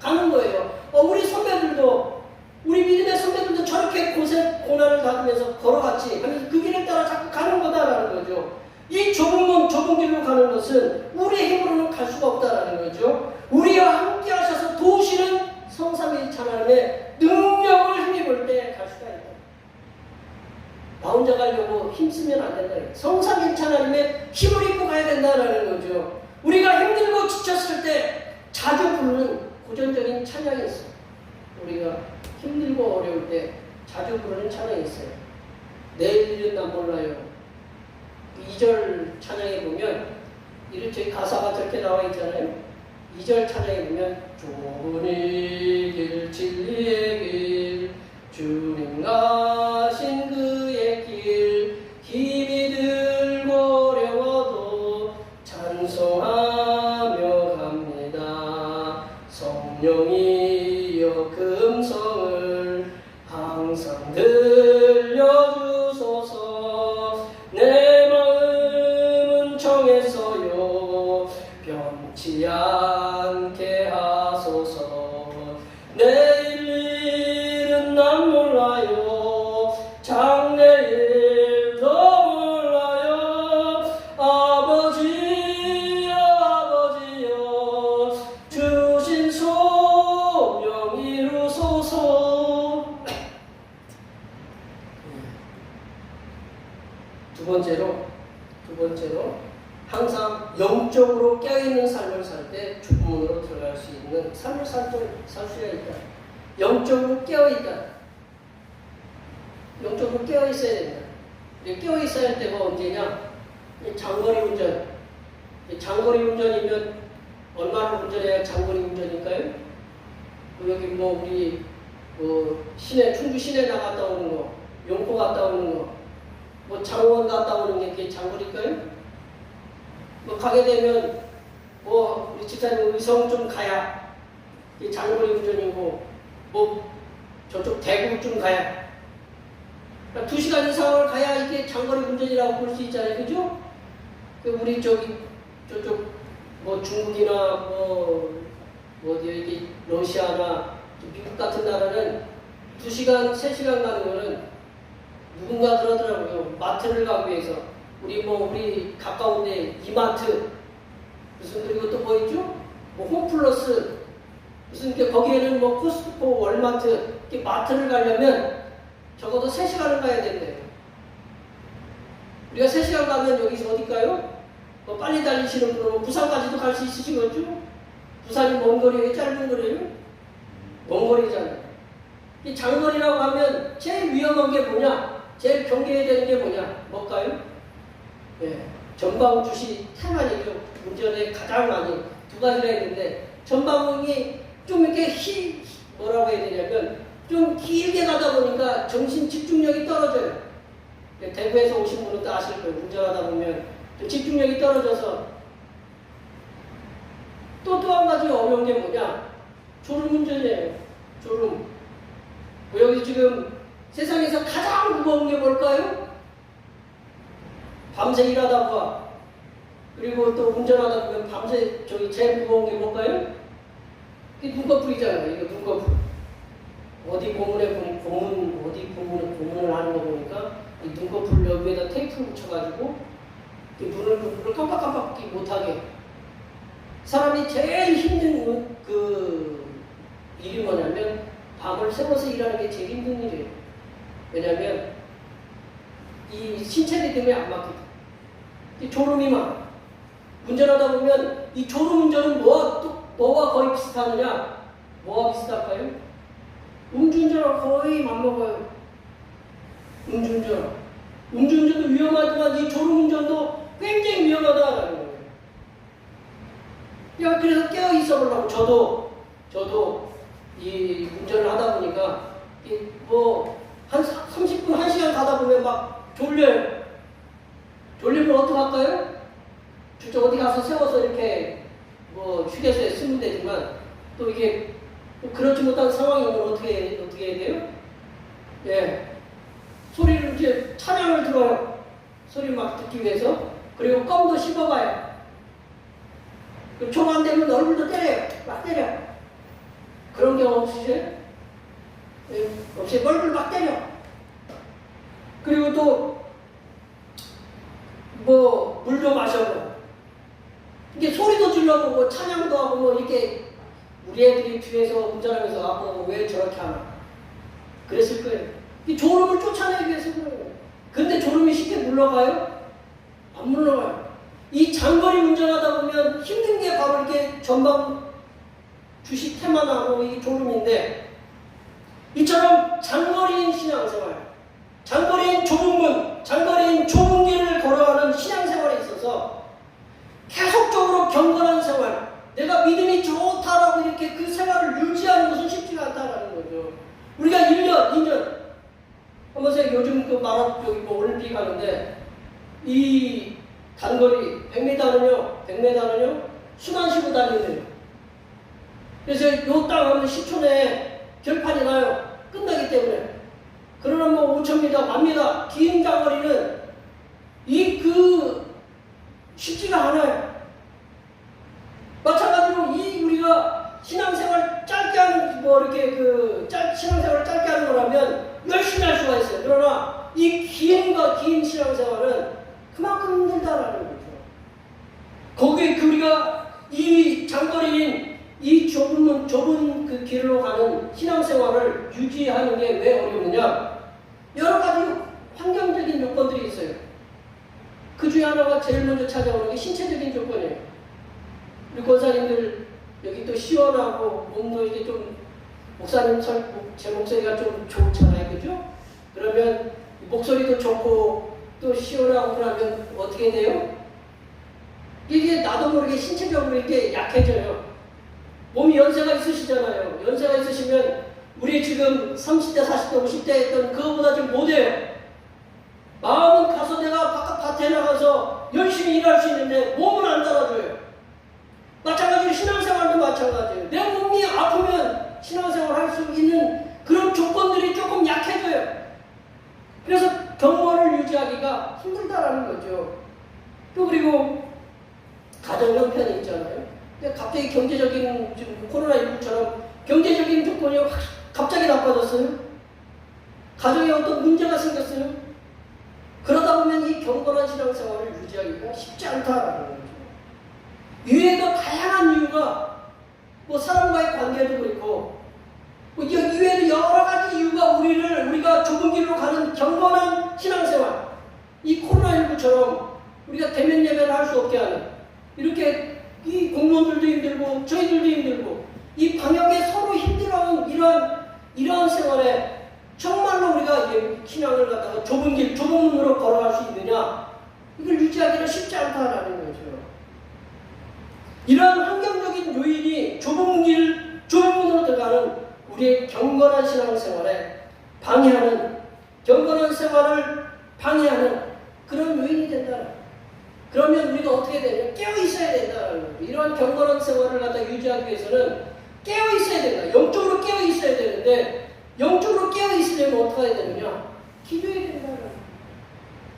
가는 거예요. 우리 선배들도, 우리 믿음의 선배들도 저렇게 고난을 받으면서 걸어갔지 하면서 그 길을 따라 자꾸 가는 거다라는 거죠. 이 좁은 길로 가는 것은 우리의 힘으로는 갈 수가 없다라는 거죠. 우리와 함께 하셔서 도우시는 성삼위일체 하나님의 능력을 힘입을 때 갈 수가 있다. 나 혼자 가려고 힘쓰면 안 된다. 성삼위일체 하나님의 힘을 입고 가야 된다라는 거죠. 우리가 힘들고 지쳤을 때 자주 부르는 고전적인 찬양이 있어요. 우리가 힘들고 어려울 때 자주 부르는 찬양이 있어요. 내일 일은 난 몰라요. 2절 찬양에 보면 저희 가사가 저렇게 나와 있잖아요. 2절 찬양에 보면 좁은 길 진리의 길 주님 가신 그의 길 힘이 들고 어려워도 찬송하며 갑니다. 성령이여 그 음성을 항상 들려주소서. 내 마음은 정했어요. 변치 않게 하소서. 내일 일은 난 몰라요. 장래일도 몰라요. 아버지여 아버지여 주신 소명 이루소서. 두 번째로 항상 영적으로 깨어있는 삶을 살 때 죽음으로 들어갈 수 있는 삶을 살 수가 있다. 영적으로 깨어있다. 영적으로 깨어있어야 된다. 깨어있어야 할 때가 언제냐? 장거리 운전. 장거리 운전이면 얼마를 운전해야 장거리 운전일까요? 여기 우리 시내, 충주 시내 나갔다 오는 거, 용포 갔다 오는 거, 장원 갔다 오는 게 그게 장거리일까요? 가게 되면 우리 집사님 의성 좀 가야 이게 장거리 운전이고 저쪽 대구 좀 가야 2시간 이상을 가야 이게 장거리 운전이라고 볼 수 있잖아요. 그죠? 우리 저쪽 중국이나 어디 러시아나 미국 같은 나라는 2시간, 3시간 가는 거는 누군가 그러더라고요. 마트를 가기 위해서. 우리 가까운데 이마트, 그리고 또 뭐 있죠? 홈플러스, 거기에는 코스트코, 월마트, 마트를 가려면 적어도 3시간을 가야 된대요. 우리가 3시간 가면 여기서 어딜까요? 빨리 달리시는 분은 부산까지도 갈 수 있으시겠죠? 부산이 먼 거리예요? 짧은 거리예요? 먼 거리잖아요. 이 장거리라고 하면 제일 위험한 게 뭐냐? 제일 경계해야 되는 게 뭐냐? 뭘까요? 예, 전방 주시 태만이죠. 운전에 가장 많이 두 가지가 있는데 전방이 좀 이렇게 뭐라고 해야 되냐면 좀 길게 가다 보니까 정신 집중력이 떨어져요. 예, 대구에서 오신 분은 또 아실 거예요. 운전하다 보면 좀 집중력이 떨어져서 또 한 가지 어려운 게 뭐냐? 졸음운전이에요. 졸음. 여기 지금 세상에서 가장 무거운 게 뭘까요? 밤새 일하다가 그리고 또 운전하다 보면 밤새 제일 무거운 게 뭘까요? 이게 눈꺼풀이잖아요. 이거 눈꺼풀. 어디 고문을 하는 거 보니까 이 눈꺼풀 여기에다 테이프를 붙여가지고 이 눈을 깜빡깜빡 못하게. 사람이 제일 힘든 그 일이 뭐냐면 밤을 새워서 일하는 게 제일 힘든 일이에요. 왜냐면 이 신체 리듬에 안 맞거든. 이 졸음이 많아. 운전하다 보면 이 졸음 운전은 뭐와 거의 비슷하느냐? 뭐와 비슷할까요? 음주운전하고 거의 맞먹어요. 음주운전. 음주운전도 위험하지만 이 졸음 운전도 굉장히 위험하다라는 거예요. 그래서 깨어 있어 보려고 저도 이 운전을 하다 보니까 한 30분, 1시간 가다 보면 막 졸려요. 졸리면 어떡할까요? 진짜 어디 가서 세워서 이렇게 휴게소에 쓰면 되지만 또 이게 그렇지 못한 상황이 오면 어떻게 해야 돼요? 예. 소리를 이제 찬양을 들어요. 소리 막 듣기 위해서. 그리고 껌도 씹어봐요. 총 안 되면 얼굴도 때려요. 막 때려. 그런 경험 없으세요? 예. 없이 얼굴 막 때려. 그리고 또 물도 마셔고. 이게 소리도 질러보고 찬양도 하고 이렇게 우리 애들이 뒤에서 운전하면서 왜 저렇게 하나 그랬을 거예요. 이 졸음을 쫓아내기 위해서 그런 거예요. 근데 졸음이 쉽게 물러가요? 안 물러가요. 이 장거리 운전하다 보면 힘든 게 바로 이렇게 전방 주시 태만하고 이 졸음인데 이처럼 장거리인 신앙생활, 장거리인 좁은 문, 장거리인 좁은 길을 걸어가는 신앙생활에 있어서 계속적으로 경건한 생활, 내가 믿음이 좋다라고 이렇게 그 생활을 유지하는 것은 쉽지가 않다라는 거죠. 우리가 1년, 2년, 한번 보세요. 요즘 올림픽 하는데 이 단거리 100m는요 숨 안 쉬고 다니네요. 그래서 요 땅 하면 10초 내에 결판이 나요. 끝나기 때문에. 그러나 5,000m, 1000m 긴 장거리는 쉽지가 않아요. 마찬가지로 우리가 신앙생활 짧게 하는 신앙생활을 짧게 하는 거라면 열심히 할 수가 있어요. 그러나 이 긴 신앙생활은 그만큼 힘들다라는 거죠. 거기에 우리가 이 장거리인 이 좁은 그 길로 가는 신앙생활을 유지하는 게 왜 어렵느냐? 여러 가지 환경적인 요건들이 있어요. 그 중에 하나가 제일 먼저 찾아오는 게 신체적인 조건이에요. 우리 권사님들 여기 또 시원하고 몸도 이게 좀 목사님 제 목소리가 좀 좋잖아요, 그죠? 그러면 목소리도 좋고 또 시원하고 그러면 어떻게 돼요? 이게 나도 모르게 신체적으로 이렇게 약해져요. 몸이 연세가 있으시잖아요. 연세가 있으시면 우리 지금 30대, 40대, 50대 했던 그거보다 좀 못해요. 마음은 가서 내가 바깥 밭에 나가서 열심히 일할 수 있는데 몸은 안 따라줘요. 마찬가지로 신앙생활도 마찬가지예요. 내 몸이 아프면 신앙생활 할 수 있는 그런 조건들이 조금 약해져요. 그래서 경건을 유지하기가 힘들다라는 거죠. 또 그리고 가정 형편이 있잖아요. 근데 갑자기 경제적인 지금 코로나19처럼 경제적인 조건이 갑자기 나빠졌어요. 가정에 어떤 문제가 생겼어요. 그러다 보면 이 경건한 신앙생활을 유지하기가 쉽지 않다라는 거죠. 이외에도 다양한 이유가 사람과의 관계도 그렇고 이외에도 여러 가지 이유가 우리가 좁은 길로 가는 경건한 신앙생활 이 코로나19처럼 우리가 대면 예배를 할 수 없게 하는 이렇게 이 공무원들도 힘들고 저희들도 힘들고 이 방역에 서로 힘들어하는 이러한 생활에 정말로 우리가 신앙을 갖다가 좁은 길, 좁은 문으로 걸어갈 수 있느냐? 이걸 유지하기는 쉽지 않다라는 거죠. 이러한 환경적인 요인이 좁은 길, 좁은 문으로 들어가는 우리의 경건한 신앙생활에 방해하는, 경건한 생활을 방해하는 그런 요인이 된다. 그러면 우리가 어떻게 되냐? 깨어 있어야 된다는 거예요. 이러한 경건한 생활을 갖다 유지하기 위해서는 깨어 있어야 된다. 영적으로 깨어 있어야 되는데 영적으로 깨어 있으려면 어떻게 해야 되느냐? 기도해야 된다는 거예요.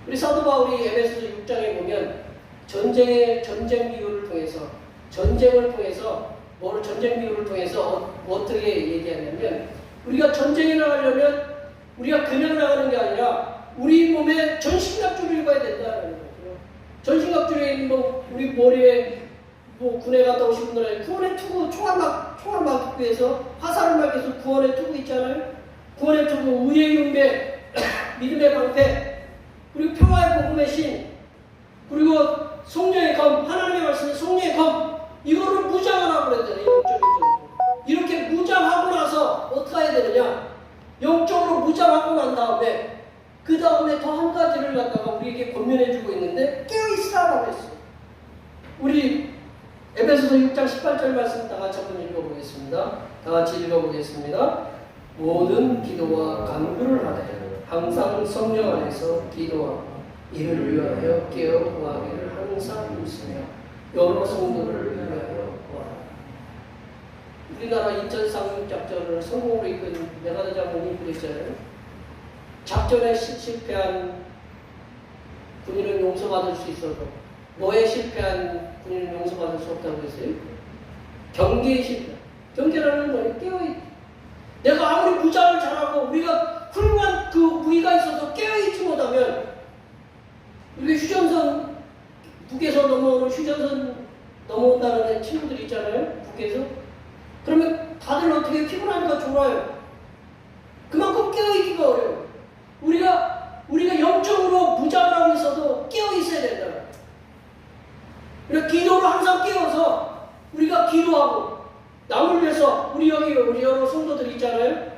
우리 사도 바울이 에베소서 6장에 보면 전쟁 비유를 통해서 전쟁 비유를 통해서 어떻게 얘기하냐면 우리가 전쟁에 나가려면 우리가 그냥 나가는 게 아니라 우리 몸에 전신갑주를 입어야 된다는 거예요. 전신갑주를 우리 머리에 군에 갔다 오신 분들은 구원의 투구 총알 막기 위해서 화살을 막기 위해서 구원의 투구 있잖아요. 구원의 투구, 의의 윤배, 믿음의 방패, 그리고 평화의 복음의 신, 그리고 성령의 검, 하나님의 말씀의 성령의 검, 이거를 무장하라고 그래야 되나? 영적으로. 이렇게 무장하고 나서 어떻게 해야 되느냐? 영적으로 무장하고 난 다음에 그 다음에 더 한 가지를 갖다가 우리에게 권면해주고 있는데 깨어있으라고 했어요. 우리 에베소서 6장 18절 말씀 다 같이 한번 읽어보겠습니다. 다 같이 읽어보겠습니다. 모든 기도와 간구를 하되 항상 성령 안에서 기도하고 이를 위하여 깨어 구하기를 항상 힘쓰며 여러 성도를 위하여 구하라. 우리나라 인천 상륙작전을 성공으로 이끈 메가드 장군이 그랬잖아요. 작전에 실패한 군인은 용서받을 수 있어도 뭐에 실패한 군인은 용서받을 수 없다고 했어요? 경계에 실패. 경계라는 건 깨어있. 내가 아무리 무장을 잘하고 우리가 훌륭한 그 무기가 있어도 깨어있지 못하면 우리 휴전선 북에서 넘어오는 휴전선 넘어온다는 친구들 있잖아요. 북에서. 그러면 다들 어떻게 피곤하니까 졸아요. 그만큼 깨어있기가 어려워요. 우리가 영적으로 무장을 하고 있어도 깨어 있어야 된다. 그러니까 기도로 항상 깨어서 우리가 기도하고 남을 위해서 우리 여러 성도들 있잖아요.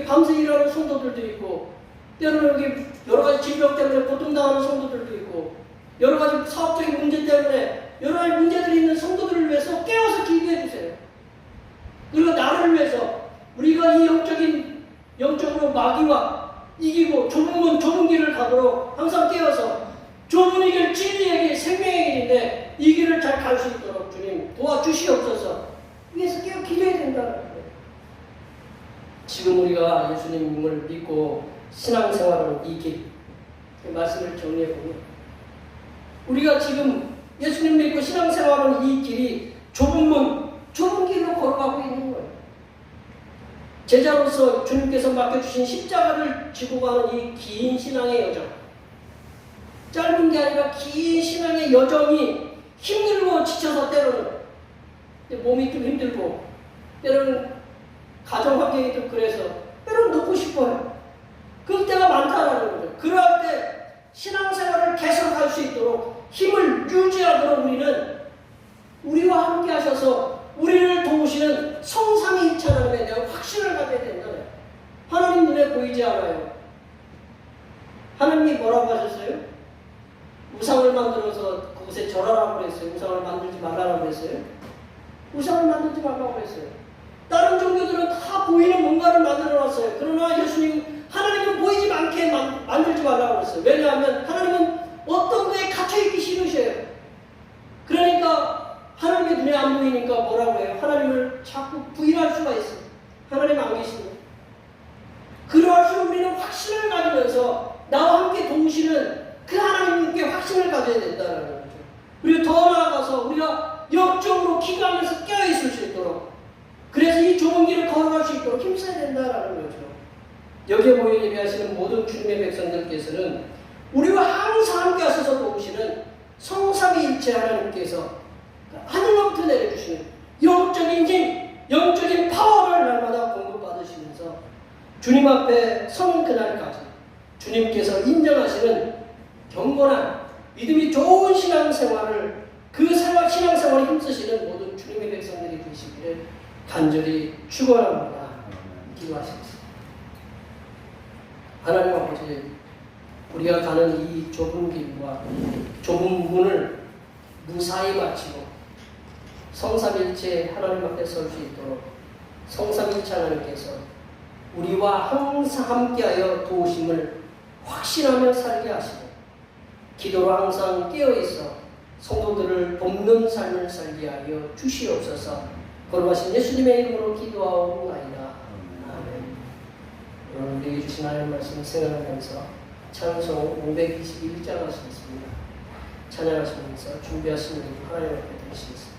밤새 일하는 성도들도 있고 때로는 여기 여러 가지 질병 때문에 고통당하는 성도들도 있고 여러 가지 사업적인 문제 때문에 여러 가지 문제들이 있는 성도들을 위해서 깨어서 기도해 주세요. 그리고 나를 위해서 우리가 이 영적으로 마귀와 이기고 좁은 길을 가도록 항상 깨어서 좁은 이 길, 진리의 길, 생명의 길인데 이 길을 잘 갈 수 있도록 주님 도와주시옵소서. 위해서 깨어 기도해야 된다는 거예요. 지금 우리가 예수님을 믿고 신앙생활하는 이 길, 그 말씀을 정리해보면 우리가 지금 예수님 믿고 신앙생활하는 이 길이 좁은 길로 걸어가고 있는 거예요. 제자로서 주님께서 맡겨주신 십자가를 지고 가는 이 긴 신앙의 여정, 짧은 게 아니라 긴 신앙의 여정이 힘들고 지쳐서 때로는 몸이 좀 힘들고 때로는 가정 환경이 좀 그래서 때로는 놓고 싶어요. 그럴 때가 많다라는 거죠. 그럴 때 신앙생활을 계속할 수 있도록 힘을 유지하도록 우리는 우리와 함께 하셔서 우리를 도우시는 성삼위일체 하나님에 대한 확신을 가져야 된다는. 하나님 눈에 보이지 않아요. 하나님이 뭐라고 하셨어요? 우상을 만들어서 그곳에 절하라고 그랬어요. 우상을 만들지 말라고 그랬어요. 우상을 만들지 말라고 그랬어요. 다른 종교들은 다 보이는 뭔가를 만들어놨어요. 그러나 예수님, 하나님은 보이지 않게 만들지 말라고 그랬어요. 왜냐하면 하나님은 어떤 거에 갇혀있기 싫으셔요. 그러니까 하나님의 눈에 안 보이니까 뭐라고 해요? 하나님을 자꾸 부인할 수가 있어요. 하나님 안 계시면. 그러할수록 우리는 확신을 가지면서 나와 함께 도우시는 그 하나님께 확신을 가져야 된다는 거죠. 그리고 더 나아가서 우리가 영적으로 기도하면서 깨어있을 수 있도록, 그래서 이 좁은 길을 걸어갈 수 있도록 힘써야 된다는 거죠. 여기에 모여 예배하시는 모든 주님의 백성들께서는 우리와 항상 함께 하셔서 도우시는 성삼위일체 하나님께서 하늘로부터 내려주시는 영적인 힘, 영적인 파워를 날마다 공급받으시면서 주님 앞에 서는 그날까지 주님께서 인정하시는 경건한 믿음이 좋은 신앙생활을 그 생활, 신앙생활에 힘쓰시는 모든 주님의 백성들이 되시기를 간절히 축원합니다. 기도하시겠습니다. 하나님 아버지, 우리가 가는 이 좁은 길과 좁은 문을 무사히 마치고 성삼일체 하나님 앞에 설 수 있도록 성삼일체 하나님께서 우리와 항상 함께하여 도우심을 확신하며 살게 하시고 기도로 항상 깨어있어 성도들을 돕는 삶을 살게 하여 주시옵소서. 거룩하신 예수님의 이름으로 기도하옵나이다. 아멘. 오늘 우리에게 주신 하나님 말씀 생각하면서 찬송 521장 하시겠습니다. 찬양하시면서 준비하시는 하나님 앞에 드리시겠습니다.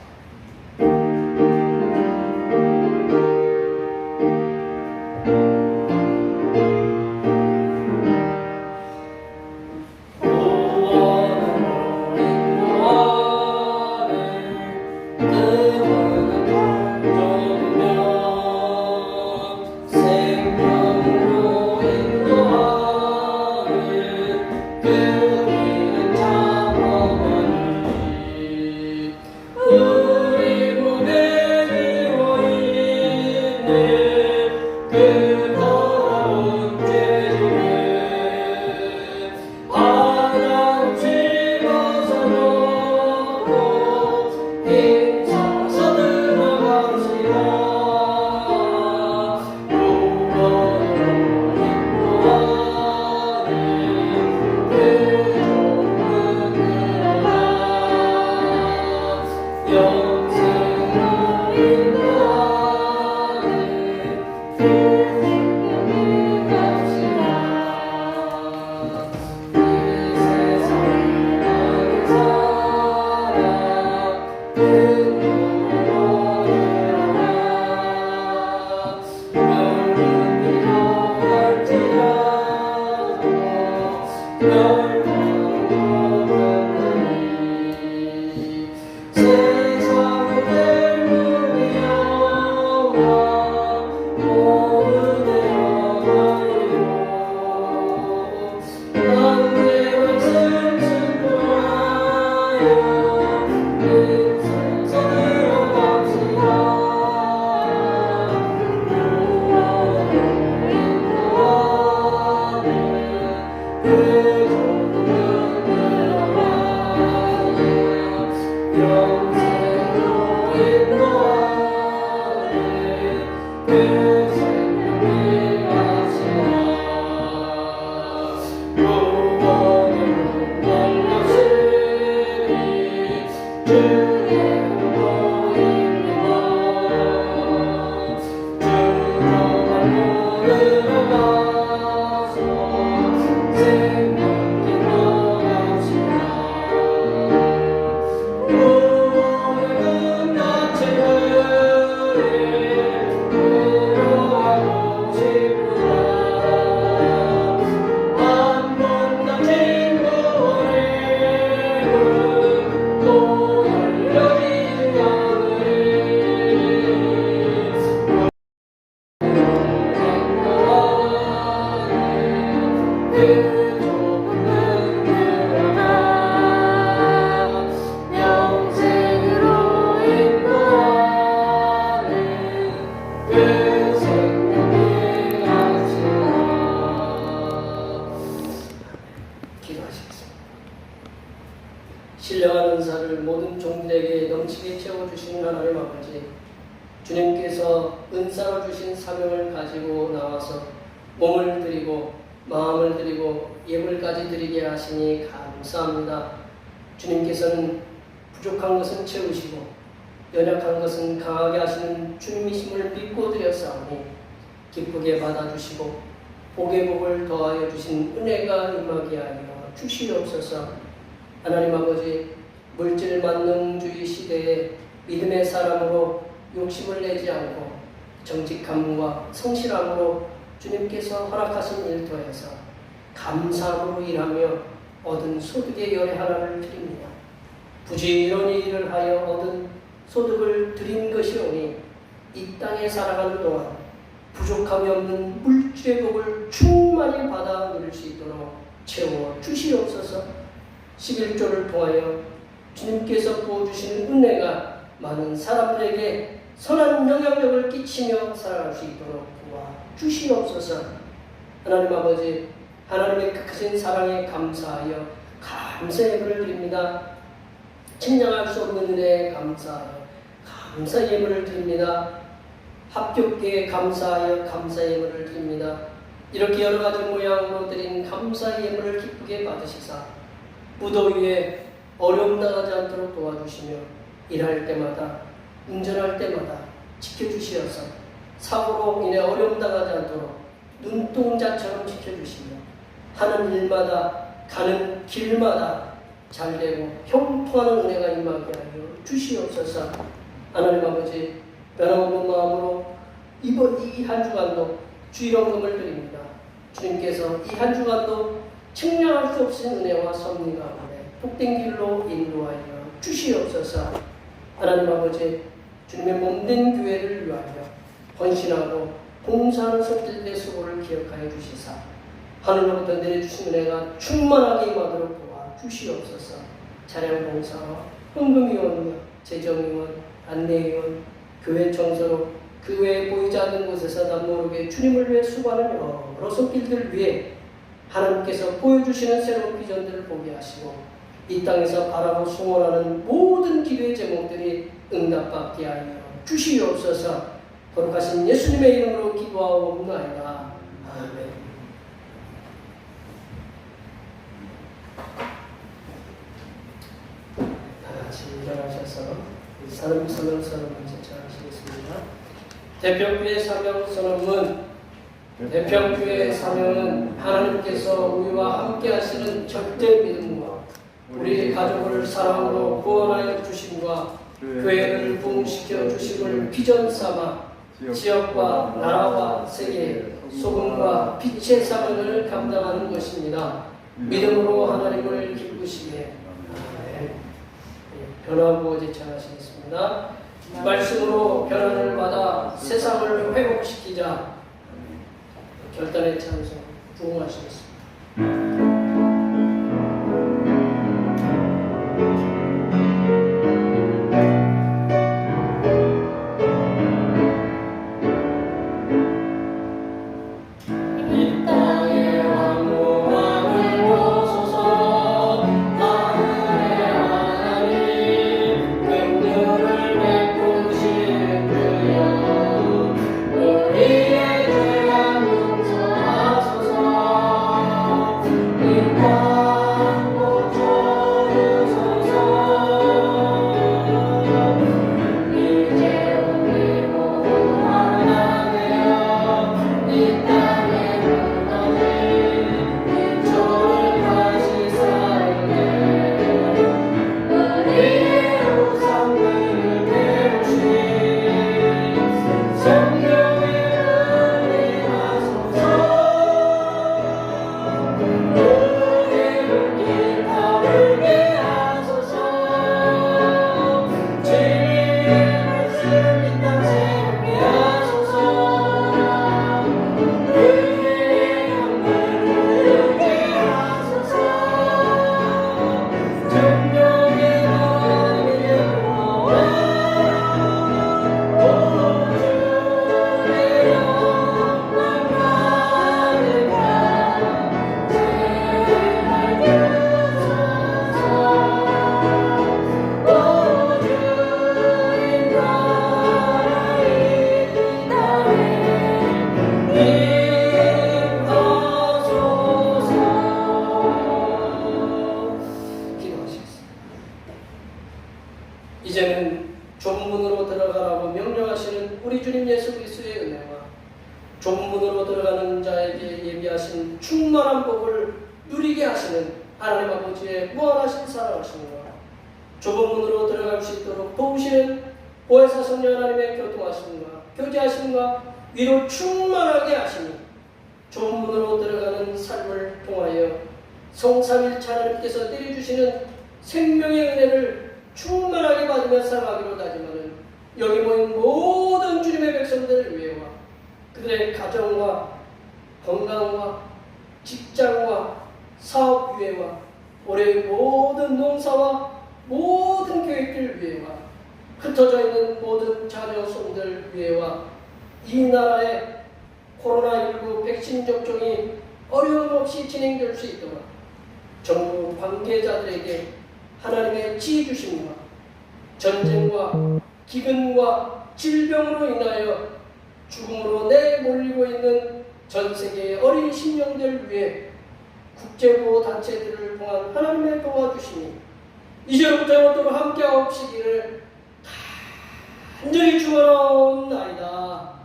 신령한 은사를 모든 종들에게 넘치게 채워주시는 하나님 아버지, 주님께서 은사로 주신 사명을 가지고 나와서 몸을 드리고 마음을 드리고 예물까지 드리게 하시니 감사합니다. 주님께서는 부족한 것은 채우시고 연약한 것은 강하게 하시는 주님이심을 믿고 드렸사오니 기쁘게 받아주시고 복의 복을 더하여 주신 은혜가 임하게 하여 주시옵소서. 하나님 아버지, 물질 만능주의 시대에 믿음의 사람으로 욕심을 내지 않고 정직함과 성실함으로 주님께서 허락하신 일터에서 감사함으로 일하며 얻은 소득의 열의 하나를 드립니다. 부지런히 일을 하여 얻은 소득을 드린 것이오니 이 땅에 살아가는 동안 부족함이 없는 물질의 복을 충만히 받아 누릴 수 있도록 채워 주시옵소서. 11조를 통하여 주님께서 부어주시는 은혜가 많은 사람들에게 선한 영향력을 끼치며 살아갈 수 있도록 도와주시옵소서. 하나님 아버지, 하나님의 크신 사랑에 감사하여 감사 예물을 드립니다. 측량할 수 없는 은혜에 감사하여 감사 예물을 드립니다. 합격계에 감사하여 감사 예물을 드립니다. 이렇게 여러 가지 모양으로 드린 감사 예물을 기쁘게 받으시사 무더위에 어려움 당하지 않도록 도와주시며 일할 때마다 운전할 때마다 지켜주시어서 사고로 인해 어려움 당하지 않도록 눈동자처럼 지켜주시며 하는 일마다 가는 길마다 잘되고 형통하는 은혜가 임하게 하여 주시옵소서. 하나님 아버지, 변함없는 마음으로 이번 이 한 주간도 주일원금을 드립니다. 주님께서 이 한 주간도 측량할 수 없는 은혜와 섭리 가운데 복된 길로 인도하여 주시옵소서. 하나님 아버지, 주님의 몸된 교회를 위하여 헌신하고 봉사하는 성들의 수고를 기억하여 주시사 하늘로부터 내려주신 은혜가 충만하게 임하도록 도와주시옵소서. 차량 봉사와 헌금위원과 재정위원, 안내위원, 교회 청소로 그 외에 보이지 않는 곳에서 남 모르게 주님을 위해 수고하는 여러 손길들을 위해 하나님께서 보여주시는 새로운 비전들을 보게 하시고 이 땅에서 바라고 소원하는 모든 기도의 제목들이 응답받게 하여 주시옵소서. 거룩하신 예수님의 이름으로 기도하옵나이다. 아멘. 다 같이 일어나셔서 사람 선언 제청하시겠습니다. 대평교회 사명 선언문. 대평교회 사명은 하나님께서 우리와 함께 하시는 절대 믿음과 우리 가족을 사랑으로 구원하여 주심과 교회를 부흥시켜 주심을 비전 삼아 지역과 나라와 세계, 소금과 빛의 사명을 감당하는 것입니다. 믿음으로 하나님을 기쁘시게. 변화구호 제청하시겠습니다. 말씀으로 변화를 받아 세상을 회복시키자. 결단의 찬송 부흥하시겠습니다. 이제는 좁은 문으로 들어가라고 명령하시는 우리 주님 예수 그리스도의 은혜와 좁은 문으로 들어가는 자에게 예비하신 충만한 복을 누리게 하시는 하나님 아버지의 무한하신 사랑하심과 좁은 문으로 들어갈 수 있도록 도우시는 보혜사 성령 하나님의 교통하심과 교제하심과 위로 충만하게 하시니 좁은 문으로 들어가는 삶을 통하여 성삼일체 하나님께서 내려주시는 생명의 은혜를 충만하게 받으며 살아가기로 다짐하는 여기 모인 모든 주님의 백성들을 위해와 그들의 가정과 건강과 직장과 사업 위해와 올해의 모든 농사와 모든 교육들 위해와 흩어져 있는 모든 자녀손들 위해와 이 나라의 코로나19 백신 접종이 어려움 없이 진행될 수 있도록 정부 관계자들에게 하나님의 지혜 주심과 전쟁과 기근과 질병으로 인하여 죽음으로 내몰리고 있는 전 세계의 어린 심령들 위해 국제보호 단체들을 통한 하나님의 도와주심이 이제부터 영원토록 함께하옵시기를 간절히 축원하옵나이다.